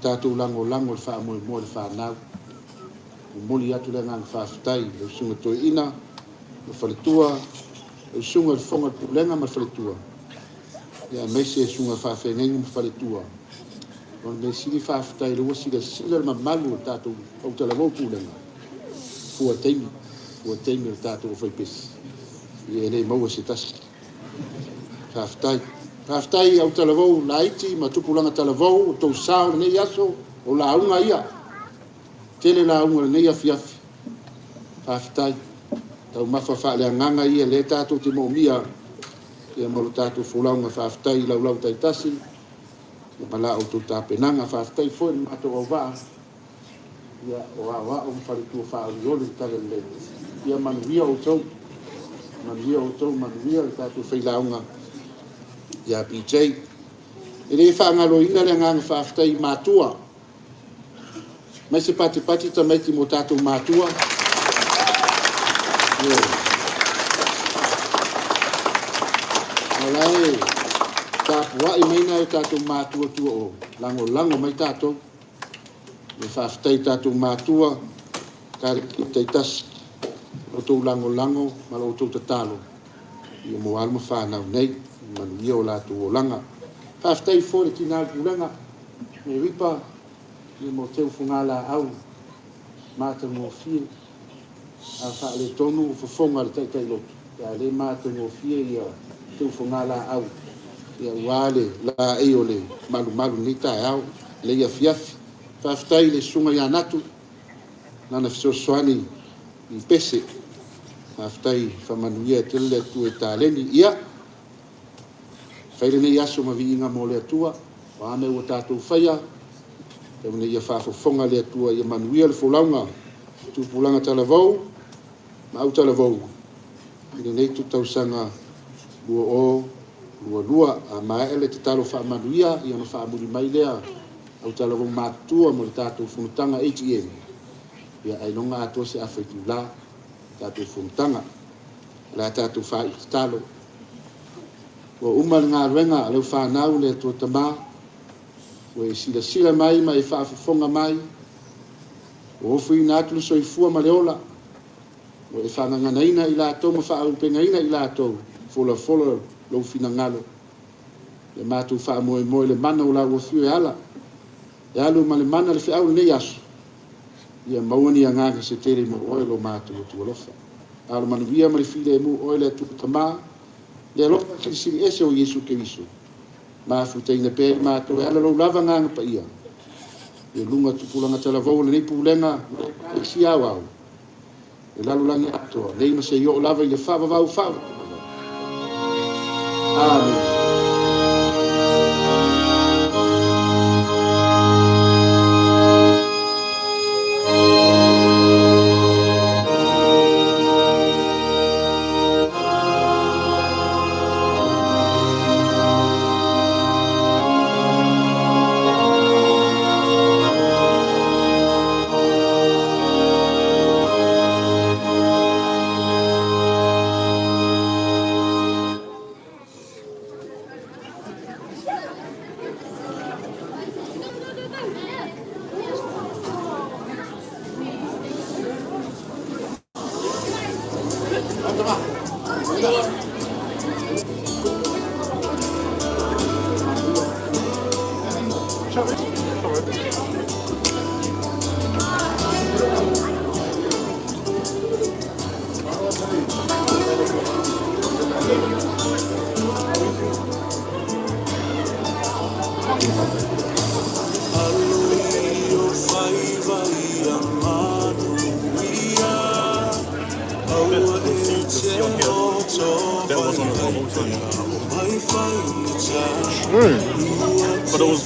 tātou lango le whaamoe moe le whanau. Mori atu lenga whaafitai o sunga toi ina, o whaletua, o sunga le fonga pulenga ma whaletua. Ia meise e sunga whawhengengu ma whaletua. O me sili whaafitai le wasila sila ma malu o tātou au talavou pulenga. Fua teimi le tātou o whaipesi. Ia ele maua se tasi. Whaafitai au talavou la iti ma tupulanga talavou o tau sao le nei aso o la aunga ia. Tele la aunga le nei afiafi. Whaafitai. Tau mafa whaale nganga ia le tātou te maumia, ia maru tātou whulaunga whaafitai lau taitasi, ia mala o tō tāpenanga whaafitai foi ni mato au waa, ia o awa o mwharitua whaariole tale le, ia manuia o tau, manuia le tātou whailaunga, ia PJ, E le whaangaloina le nganga whaafitai mātua. Mai se pati ta mai ti mo tātou mātua. Alai, tāpua i maina e tātou mātua tua o. Lango mai tātou. Le whaafitai tātou mātua. Kare ki teitas. O tau lango, ma o tau tatalo. Ia mo alma whanau nei. Manu ia o lātou o langa. Whaafitai fōre ki nā pulanga. Me ripa. Ia mo teu whungala au. Māta mo fie. A whaale tonu whafonga le taitai lotu. Ia le māta mo fie ia teu whungala au. Ia wale la e o le malu ni tae au. Le ia fiafi. Whaafitai le sunga ia natu. Nana fisosoani i pese. Whaafitai whamanuia te le tu e tāleni. Ia. Whaile nei aso ma vi inga mo le atua. Wāne ua tātou whaia. Te mene ia whaafofonga le atua ia manuia le wholaunga. Tūpulanga talavou. Ma au talavou. Ine nei tu tausanga lua a maele te talo whaamanuia. Ia na whaamuri mai lea. Au talavou mātua mo le tātou whunutanga ATM. Ia ainonga atua se awhaitu la. Tātou whunutanga. La tātou whai te talo. Wa umal ngā ruenga alau whanau le atua tamā. Wa e sila mai ma e whaafofonga mai. Wa ofu i nātulu soifua ma leola. Wa e whananganaina i lātou ma whaaupengaina i lātou. Fola lau fina ngalo. Le mātou whaamoe le mana o lau ofiu e ala. E alu ma le mana le whiau nei asu. Ia mauani a ngāka se tere mo oilo mātou o tualofa. Alu manuia ma le file e mu oile atu tamā. Le alofa kirisiri ese o Yesu Keriso. Mafu teina pe mātou e ala lau lava nganga pa ia. E lunga tupulanga talavou le nei pulenga e si au au. E lalu langi atoa. Leima se yo lava i le whawa wau. Amen. But it was